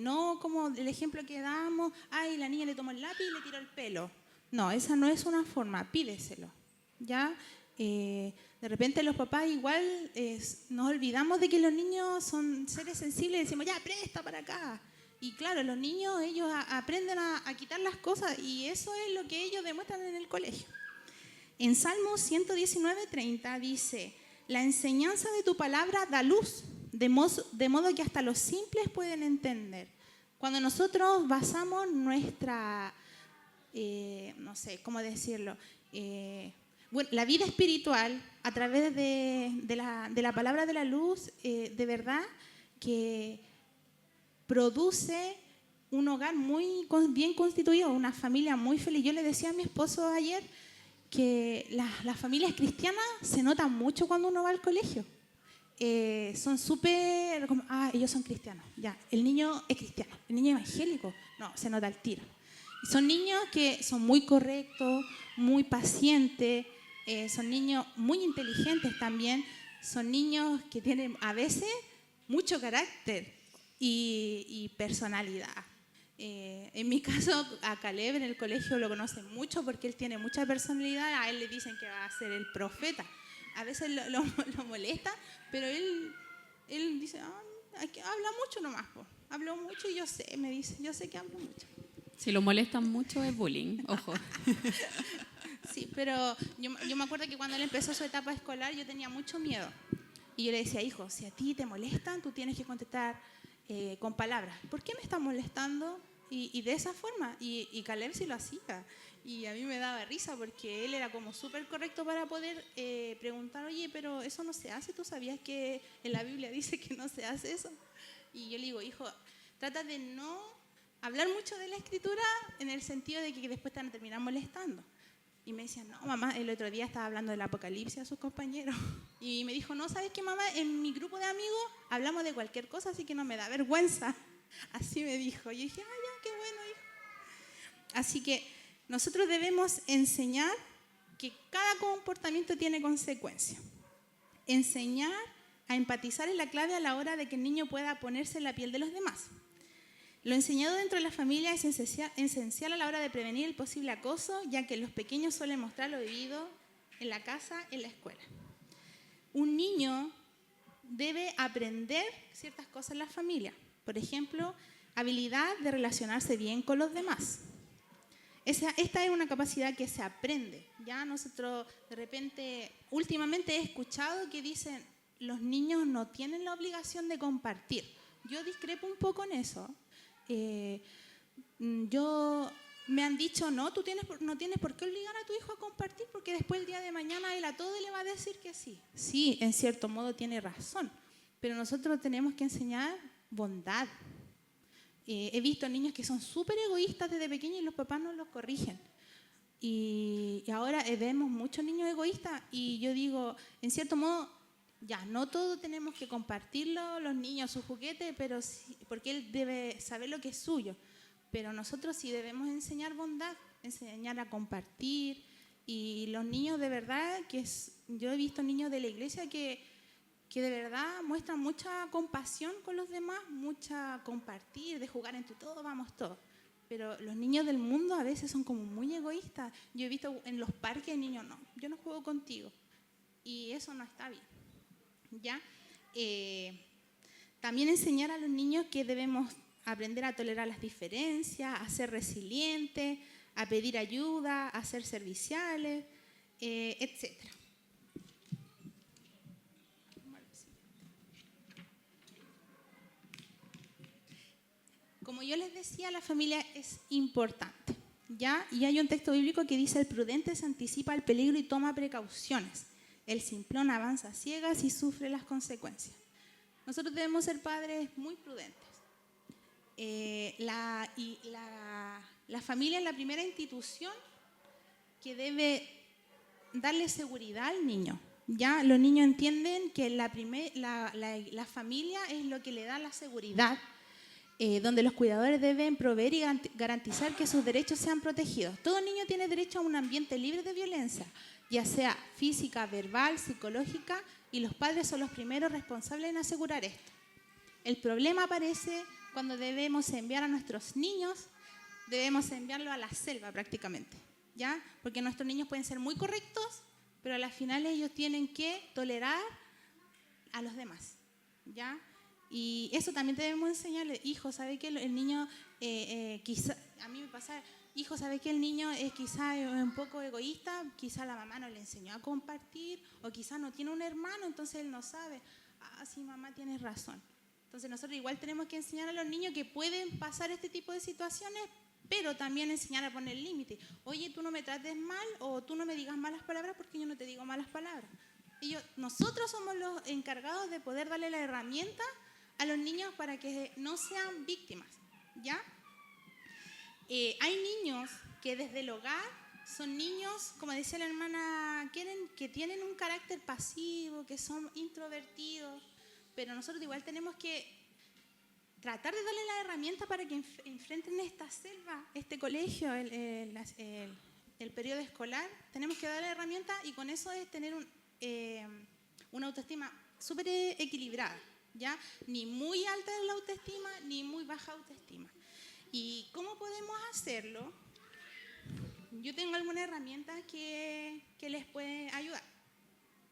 No como el ejemplo que damos, ay, la niña le tomó el lápiz y le tiró el pelo. No, esa no es una forma, pídeselo, ¿ya? De repente los papás igual nos olvidamos de que los niños son seres sensibles y decimos, ya, presta para acá. Y claro, los niños, ellos aprenden a quitar las cosas y eso es lo que ellos demuestran en el colegio. En Salmos 119:30 dice, la enseñanza de tu palabra da luz, de modo que hasta los simples pueden entender. Cuando nosotros basamos nuestra, no sé, ¿cómo decirlo? Bueno, la vida espiritual a través de la palabra de la luz, de verdad que produce un hogar muy bien constituido, una familia muy feliz. Yo le decía a mi esposo ayer que las familias cristianas se notan mucho cuando uno va al colegio. Son súper, ellos son cristianos, ya, el niño es cristiano, el niño evangélico, no, se nota el tiro. Y son niños que son muy correctos, muy pacientes, son niños muy inteligentes también, son niños que tienen a veces mucho carácter y personalidad. En mi caso, a Caleb en el colegio lo conocen mucho porque él tiene mucha personalidad, a él le dicen que va a ser el profeta. A veces lo molesta, pero él dice, habla mucho nomás, po. Hablo mucho y me dice, yo sé que hablo mucho. Si lo molestan mucho es bullying, ojo. Sí, pero yo me acuerdo que cuando él empezó su etapa escolar yo tenía mucho miedo. Y yo le decía, hijo, si a ti te molestan, tú tienes que contestar con palabras. ¿Por qué me está molestando? Y de esa forma. Y Caleb sí lo hacía. Y a mí me daba risa porque él era como súper correcto para poder preguntar, oye, pero eso no se hace, ¿tú sabías que en la Biblia dice que no se hace eso? Y yo le digo, hijo, trata de no hablar mucho de la escritura en el sentido de que después te van a terminar molestando. Y me decía, no, mamá, el otro día estaba hablando del Apocalipsis a sus compañeros. Y me dijo, no, ¿sabes qué, mamá? En mi grupo de amigos hablamos de cualquier cosa, así que no me da vergüenza. Así me dijo. Y yo dije, ya, qué bueno, hijo. Así que nosotros debemos enseñar que cada comportamiento tiene consecuencias. Enseñar a empatizar es la clave a la hora de que el niño pueda ponerse en la piel de los demás. Lo enseñado dentro de la familia es esencial a la hora de prevenir el posible acoso, ya que los pequeños suelen mostrar lo vivido en la casa, en la escuela. Un niño debe aprender ciertas cosas en la familia. Por ejemplo, habilidad de relacionarse bien con los demás. Esta es una capacidad que se aprende. Ya nosotros de repente, últimamente he escuchado que dicen, los niños no tienen la obligación de compartir. Yo discrepo un poco en eso. Me han dicho, no, tú no tienes por qué obligar a tu hijo a compartir porque después el día de mañana él a todo le va a decir que sí. Sí, en cierto modo tiene razón, pero nosotros tenemos que enseñar bondad. He visto niños que son súper egoístas desde pequeños y los papás no los corrigen. Y ahora vemos muchos niños egoístas y yo digo, en cierto modo, ya, no todo tenemos que compartirlo, los niños, sus juguetes, pero sí, porque él debe saber lo que es suyo. Pero nosotros sí debemos enseñar bondad, enseñar a compartir. Y los niños de verdad, yo he visto niños de la iglesia que de verdad muestran mucha compasión con los demás, mucha compartir, de jugar entre todos, vamos todos. pero los niños del mundo a veces son como muy egoístas. Yo he visto en los parques niños, no, yo no juego contigo. Y eso no está bien, ¿ya? También enseñar a los niños que debemos aprender a tolerar las diferencias, a ser resilientes, a pedir ayuda, a ser serviciales, etc. Como yo les decía, la familia es importante, ¿ya? Y hay un texto bíblico que dice: el prudente se anticipa al peligro y toma precauciones. El simplón avanza a ciegas y sufre las consecuencias. Nosotros debemos ser padres muy prudentes. La familia es la primera institución que debe darle seguridad al niño. ¿Ya? Los niños entienden que la familia es lo que le da la seguridad, donde los cuidadores deben proveer y garantizar que sus derechos sean protegidos. Todo niño tiene derecho a un ambiente libre de violencia, ya sea física, verbal, psicológica, y los padres son los primeros responsables en asegurar esto. El problema aparece cuando debemos enviar a nuestros niños, debemos enviarlos a la selva prácticamente, ¿ya? Porque nuestros niños pueden ser muy correctos, pero a la final ellos tienen que tolerar a los demás, ¿ya? Y eso también debemos enseñarles. Hijo, ¿sabe que el niño, quizá, a mí me pasa, hijo, ¿sabe que el niño es quizá un poco egoísta? Quizá la mamá no le enseñó a compartir, o quizá no tiene un hermano, entonces él no sabe. Ah, sí, mamá, tienes razón. Entonces nosotros igual tenemos que enseñar a los niños que pueden pasar este tipo de situaciones, pero también enseñar a poner límites. Oye, tú no me trates mal, o tú no me digas malas palabras porque yo no te digo malas palabras. Nosotros somos los encargados de poder darle la herramienta a los niños para que no sean víctimas, ¿ya? Hay niños que desde el hogar son niños, como decía la hermana Keren, que tienen un carácter pasivo, que son introvertidos, pero nosotros igual tenemos que tratar de darle la herramienta para que enfrenten esta selva, este colegio, el periodo escolar. Tenemos que darle la herramienta, y con eso es tener una autoestima súper equilibrada, ¿ya? Ni muy alta es la autoestima, ni muy baja autoestima. ¿Y cómo podemos hacerlo? Yo tengo algunas herramientas que les pueden ayudar.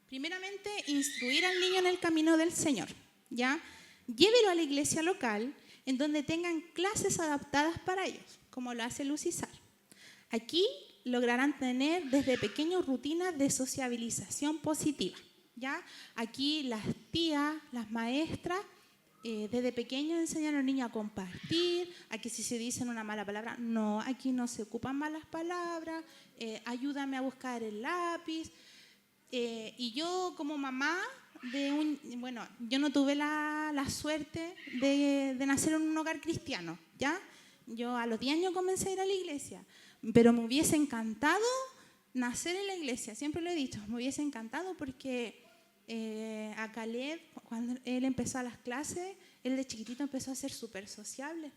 Primeramente, instruir al niño en el camino del Señor, ¿ya? Llévelo a la iglesia local, en donde tengan clases adaptadas para ellos, como lo hace Lucisar. Aquí lograrán tener desde pequeños rutinas de sociabilización positiva, ¿ya? Aquí las tías, las maestras, desde pequeños enseñan a los niños a compartir, a que si se dicen una mala palabra, no, aquí no se ocupan malas palabras, ayúdame a buscar el lápiz. Y yo como mamá yo no tuve la suerte de nacer en un hogar cristiano, ¿ya? Yo a los 10 años comencé a ir a la iglesia, pero me hubiese encantado nacer en la iglesia, siempre lo he dicho, me hubiese encantado porque a Caleb, cuando él empezó a las clases, él de chiquitito empezó a ser súper sociable.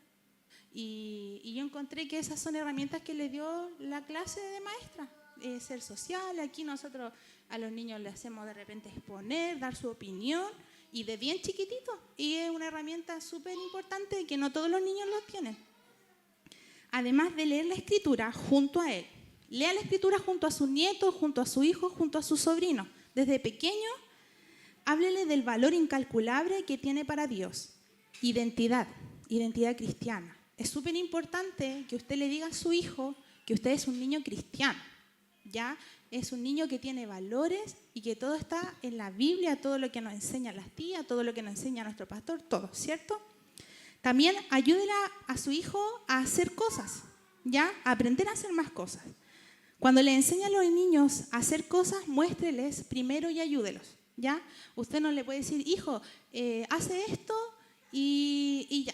Y yo encontré que esas son herramientas que le dio la clase de maestra. Ser social, aquí nosotros a los niños le hacemos de repente exponer, dar su opinión, y de bien chiquitito. Y es una herramienta súper importante que no todos los niños lo tienen. Además de leer la escritura junto a él. Lea la escritura junto a sus nietos, junto a su hijo, junto a sus sobrinos. Desde pequeño, háblele del valor incalculable que tiene para Dios. Identidad cristiana. Es súper importante que usted le diga a su hijo que usted es un niño cristiano, ¿ya? Es un niño que tiene valores y que todo está en la Biblia, todo lo que nos enseñan las tías, todo lo que nos enseña nuestro pastor, todo, ¿cierto? También ayúdela a su hijo a hacer cosas, ¿ya? A aprender a hacer más cosas. Cuando le enseña a los niños a hacer cosas, muéstreles primero y ayúdelos, ¿ya? Usted no le puede decir, hijo, hace esto y ya.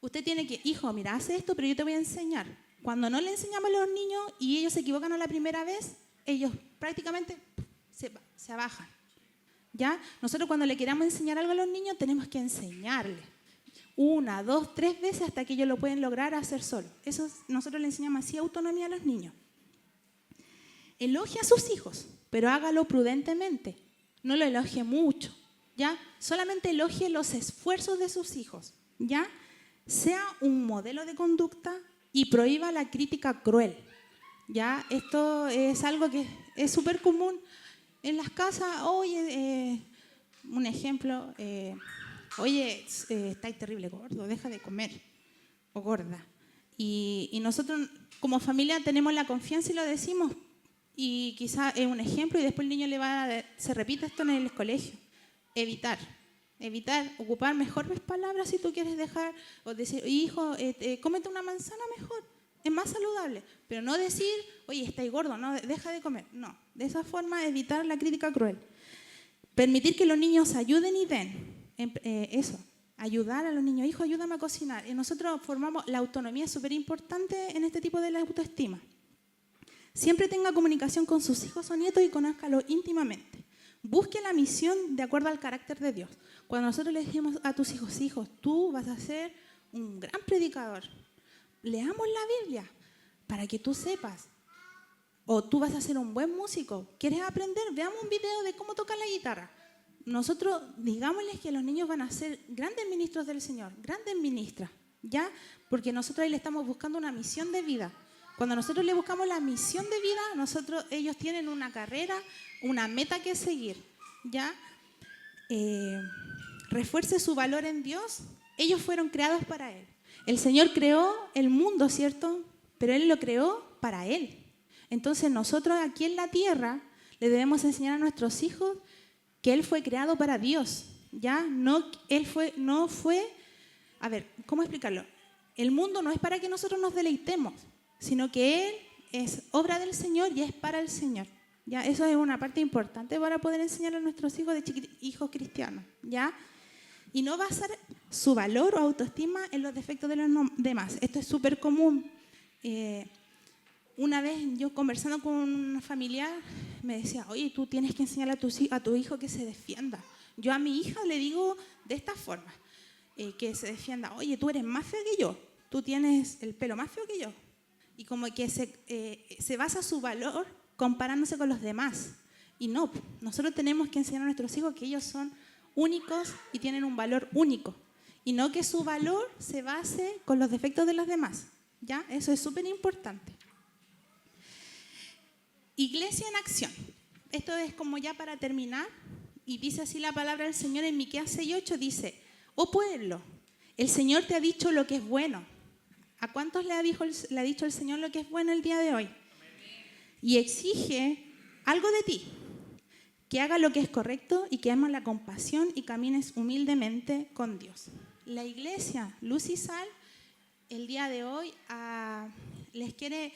Usted tiene que, hijo, mira, hace esto, pero yo te voy a enseñar. Cuando no le enseñamos a los niños y ellos se equivocan a la primera vez, ellos prácticamente se abajan, ¿ya? Nosotros cuando le queramos enseñar algo a los niños, tenemos que enseñarles 1, 2, 3 veces hasta que ellos lo pueden lograr hacer solo. Eso nosotros le enseñamos así autonomía a los niños. Elogie a sus hijos, pero hágalo prudentemente. No lo elogie mucho, ¿ya? Solamente elogie los esfuerzos de sus hijos, ¿ya? Sea un modelo de conducta y prohíba la crítica cruel. ¿Ya? Esto es algo que es súper común en las casas. Oye, un ejemplo, oye, estáis terrible gordo, deja de comer, o gorda. Y nosotros como familia tenemos la confianza y lo decimos, y quizá es un ejemplo y después el niño se repite esto en el colegio. Evitar, ocupar mejores palabras si tú quieres dejar, o decir, hijo, cómete una manzana mejor, es más saludable, pero no decir, oye, estáis gordo, no, deja de comer. No, de esa forma evitar la crítica cruel. Permitir que los niños ayuden y den, eso, ayudar a los niños, hijo, ayúdame a cocinar. Y nosotros formamos, la autonomía es súper importante en este tipo de la autoestima. Siempre tenga comunicación con sus hijos o nietos y conózcalos íntimamente. Busque la misión de acuerdo al carácter de Dios. Cuando nosotros le decimos a tus hijos, hijos, tú vas a ser un gran predicador, leamos la Biblia para que tú sepas. O tú vas a ser un buen músico, ¿quieres aprender? Veamos un video de cómo tocar la guitarra. Nosotros digámosles que los niños van a ser grandes ministros del Señor, grandes ministras, ¿ya? Porque nosotros ahí le estamos buscando una misión de vida. Cuando nosotros le buscamos la misión de vida, ellos tienen una carrera, una meta que seguir, ¿ya? Refuerce su valor en Dios. Ellos fueron creados para Él. El Señor creó el mundo, ¿cierto? Pero Él lo creó para Él. Entonces nosotros aquí en la tierra le debemos enseñar a nuestros hijos que Él fue creado para Dios, ¿ya? A ver, ¿cómo explicarlo? El mundo no es para que nosotros nos deleitemos, sino que Él es obra del Señor y es para el Señor, ¿ya? Eso es una parte importante para poder enseñar a nuestros hijos hijos cristianos, ¿ya? Y no basar su valor o autoestima en los defectos de los demás. Esto es súper común. Una vez yo conversando con un familiar me decía, oye, tú tienes que enseñarle a tu hijo que se defienda. Yo a mi hija le digo de esta forma, que se defienda. Oye, tú eres más fea que yo, tú tienes el pelo más feo que yo. Y como que se basa su valor comparándose con los demás. Y no, nosotros tenemos que enseñar a nuestros hijos que ellos son únicos y tienen un valor único. Y no que su valor se base con los defectos de los demás. ¿Ya? Eso es súper importante. Iglesia en acción. Esto es como ya para terminar, y dice así la palabra del Señor en Miqueas 6:8, dice, oh pueblo, el Señor te ha dicho lo que es bueno. ¿A cuántos le ha dicho el Señor lo que es bueno el día de hoy? Y exige algo de ti, que hagas lo que es correcto y que ames la compasión y camines humildemente con Dios. La iglesia Luz y Sal el día de hoy les quiere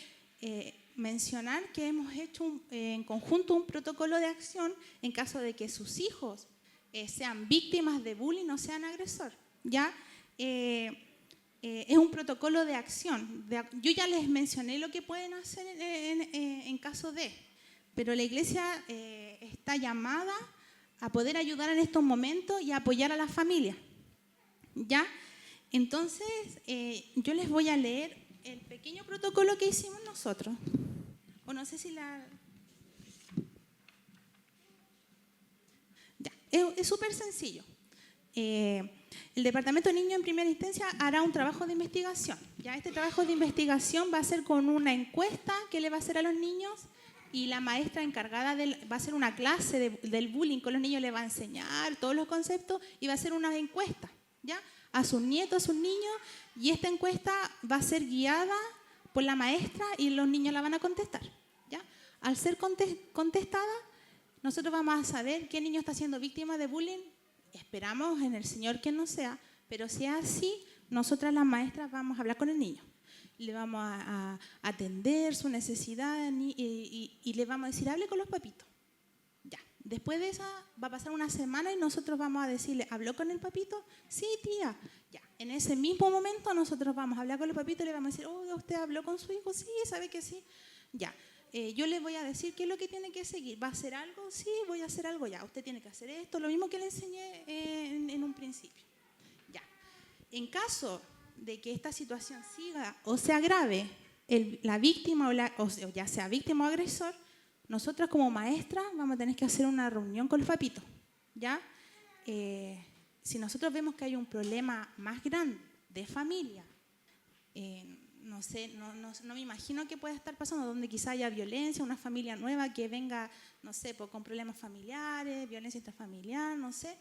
mencionar que hemos hecho en conjunto un protocolo de acción en caso de que sus hijos sean víctimas de bullying o sean agresor. ¿Ya? Es un protocolo de acción. Yo ya les mencioné lo que pueden hacer en caso de, pero la iglesia está llamada a poder ayudar en estos momentos y a apoyar a la familia. ¿Ya? Entonces, yo les voy a leer el pequeño protocolo que hicimos nosotros. O no sé si la... Ya, es súper sencillo. El Departamento de Niños en primera instancia hará un trabajo de investigación. Ya, este trabajo de investigación va a ser con una encuesta que le va a hacer a los niños, y la maestra encargada va a hacer una clase del bullying con los niños, le va a enseñar todos los conceptos y va a hacer una encuesta, ¿ya? A sus nietos, a sus niños, y esta encuesta va a ser guiada por la maestra y los niños la van a contestar, ¿ya? Al ser contestada, nosotros vamos a saber qué niño está siendo víctima de bullying. Esperamos en el Señor que no sea, pero si es así, nosotras las maestras vamos a hablar con el niño. Le vamos a atender su necesidad y le vamos a decir, hable con los papitos. Ya. Después de esa va a pasar una semana y nosotros vamos a decirle, ¿habló con el papito? Sí, tía. Ya. En ese mismo momento nosotros vamos a hablar con los papitos y le vamos a decir, oh, ¿usted habló con su hijo? Sí, ¿sabe que sí? Ya. Yo le voy a decir qué es lo que tiene que seguir. ¿Va a hacer algo? Sí, voy a hacer algo ya. Usted tiene que hacer esto, lo mismo que le enseñé en un principio. Ya. En caso de que esta situación siga o se agrave, la víctima o ya sea víctima o agresor, nosotros como maestras vamos a tener que hacer una reunión con los papitos, ¿ya? Si nosotros vemos que hay un problema más grande de familia, no sé, no me imagino qué puede estar pasando, donde quizá haya violencia, una familia nueva que venga, no sé, con problemas familiares, violencia intrafamiliar, no sé.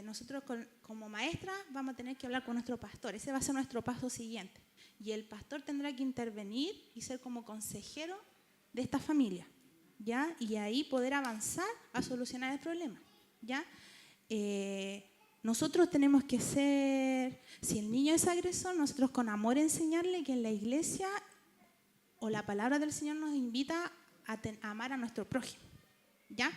Nosotros como maestras vamos a tener que hablar con nuestro pastor. Ese va a ser nuestro paso siguiente. Y el pastor tendrá que intervenir y ser como consejero de esta familia, ¿ya? Y ahí poder avanzar a solucionar el problema, ¿ya? Nosotros tenemos que ser, si el niño es agresor, nosotros con amor enseñarle que en la iglesia o la palabra del Señor nos invita a amar a nuestro prójimo, ¿ya?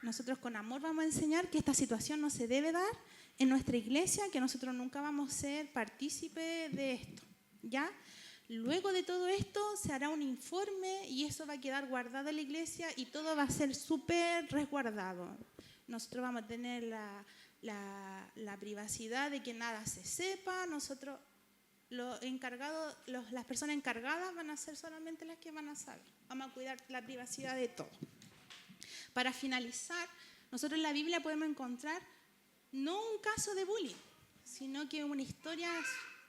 Nosotros con amor vamos a enseñar que esta situación no se debe dar en nuestra iglesia, que nosotros nunca vamos a ser partícipes de esto, ¿ya? Luego de todo esto se hará un informe y eso va a quedar guardado en la iglesia y todo va a ser súper resguardado. Nosotros vamos a tener la privacidad de que nada se sepa. Nosotros, las personas encargadas van a ser solamente las que van a saber. Vamos a cuidar la privacidad de todo. Para finalizar, nosotros en la Biblia podemos encontrar no un caso de bullying, sino que una historia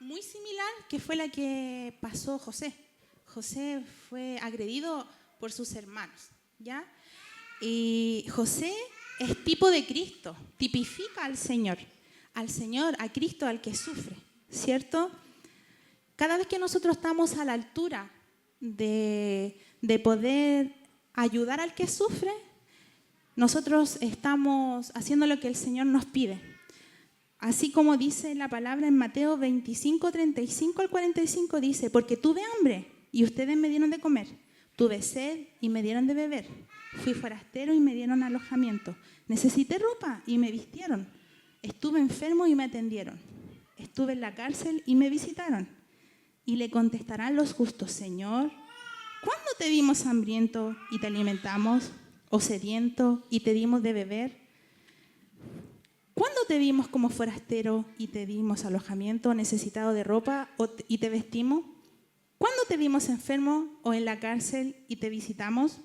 muy similar que fue la que pasó José. José fue agredido por sus hermanos, ¿ya? Y José es tipo de Cristo, tipifica al Señor, a Cristo, al que sufre, ¿cierto? Cada vez que nosotros estamos a la altura de poder ayudar al que sufre, nosotros estamos haciendo lo que el Señor nos pide. Así como dice la palabra en Mateo 25, 35 al 45, dice: porque tuve hambre y ustedes me dieron de comer, tuve sed y me dieron de beber, fui forastero y me dieron alojamiento, necesité ropa y me vistieron, estuve enfermo y me atendieron, estuve en la cárcel y me visitaron. Y le contestarán los justos: Señor, ¿cuándo te vimos hambriento y te alimentamos, o sediento y te dimos de beber? ¿Cuándo te vimos como forastero y te dimos alojamiento, necesitado de ropa y te vestimos? ¿Cuándo te vimos enfermo o en la cárcel y te visitamos?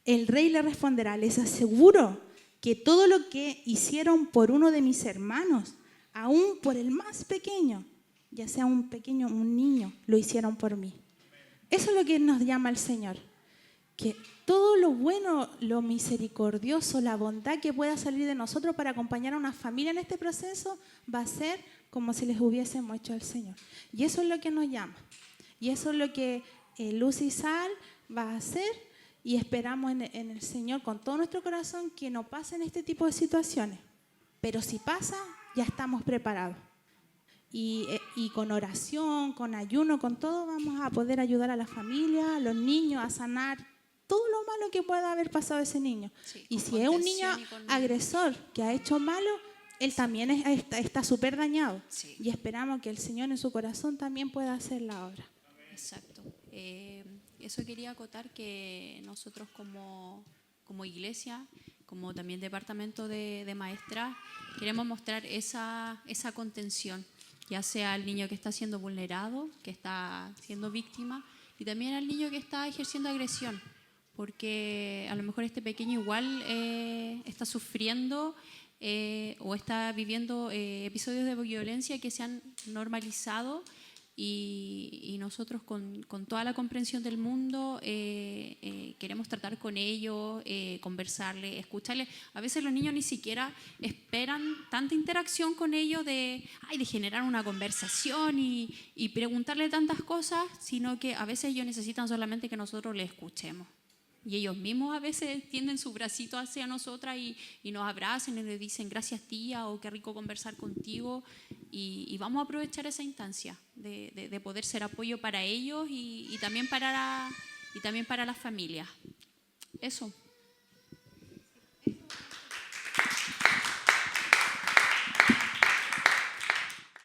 El rey le responderá: les aseguro que todo lo que hicieron por uno de mis hermanos, aún por el más pequeño, ya sea un niño, lo hicieron por mí. Eso es lo que nos llama el Señor. Que todo lo bueno, lo misericordioso, la bondad que pueda salir de nosotros para acompañar a una familia en este proceso va a ser como si les hubiésemos hecho al Señor. Y eso es lo que nos llama. Y eso es lo que Luz y Sal va a hacer. Y esperamos en el Señor con todo nuestro corazón que no pasen este tipo de situaciones. Pero si pasa, ya estamos preparados. Y con oración, con ayuno, con todo, vamos a poder ayudar a la familia, a los niños, a sanar todo lo malo que pueda haber pasado a ese niño. Sí, y si es un niño agresor que ha hecho malo, él también está súper dañado. Sí. Y esperamos que el Señor en su corazón también pueda hacer la obra. Exacto. Eso quería acotar, que nosotros como iglesia, como también departamento de maestras, queremos mostrar esa contención, ya sea al niño que está siendo vulnerado, que está siendo víctima, y también al niño que está ejerciendo agresión, porque a lo mejor este pequeño igual está sufriendo o está viviendo episodios de violencia que se han normalizado, y nosotros con toda la comprensión del mundo queremos tratar con ellos, conversarles, escucharles. A veces los niños ni siquiera esperan tanta interacción con ellos de generar una conversación y preguntarle tantas cosas, sino que a veces ellos necesitan solamente que nosotros les escuchemos. Y ellos mismos a veces tienden su bracito hacia nosotras y nos abrazan y nos dicen: gracias, tía, o qué rico conversar contigo. Y vamos a aprovechar esa instancia de poder ser apoyo para ellos y también para las familias. Eso.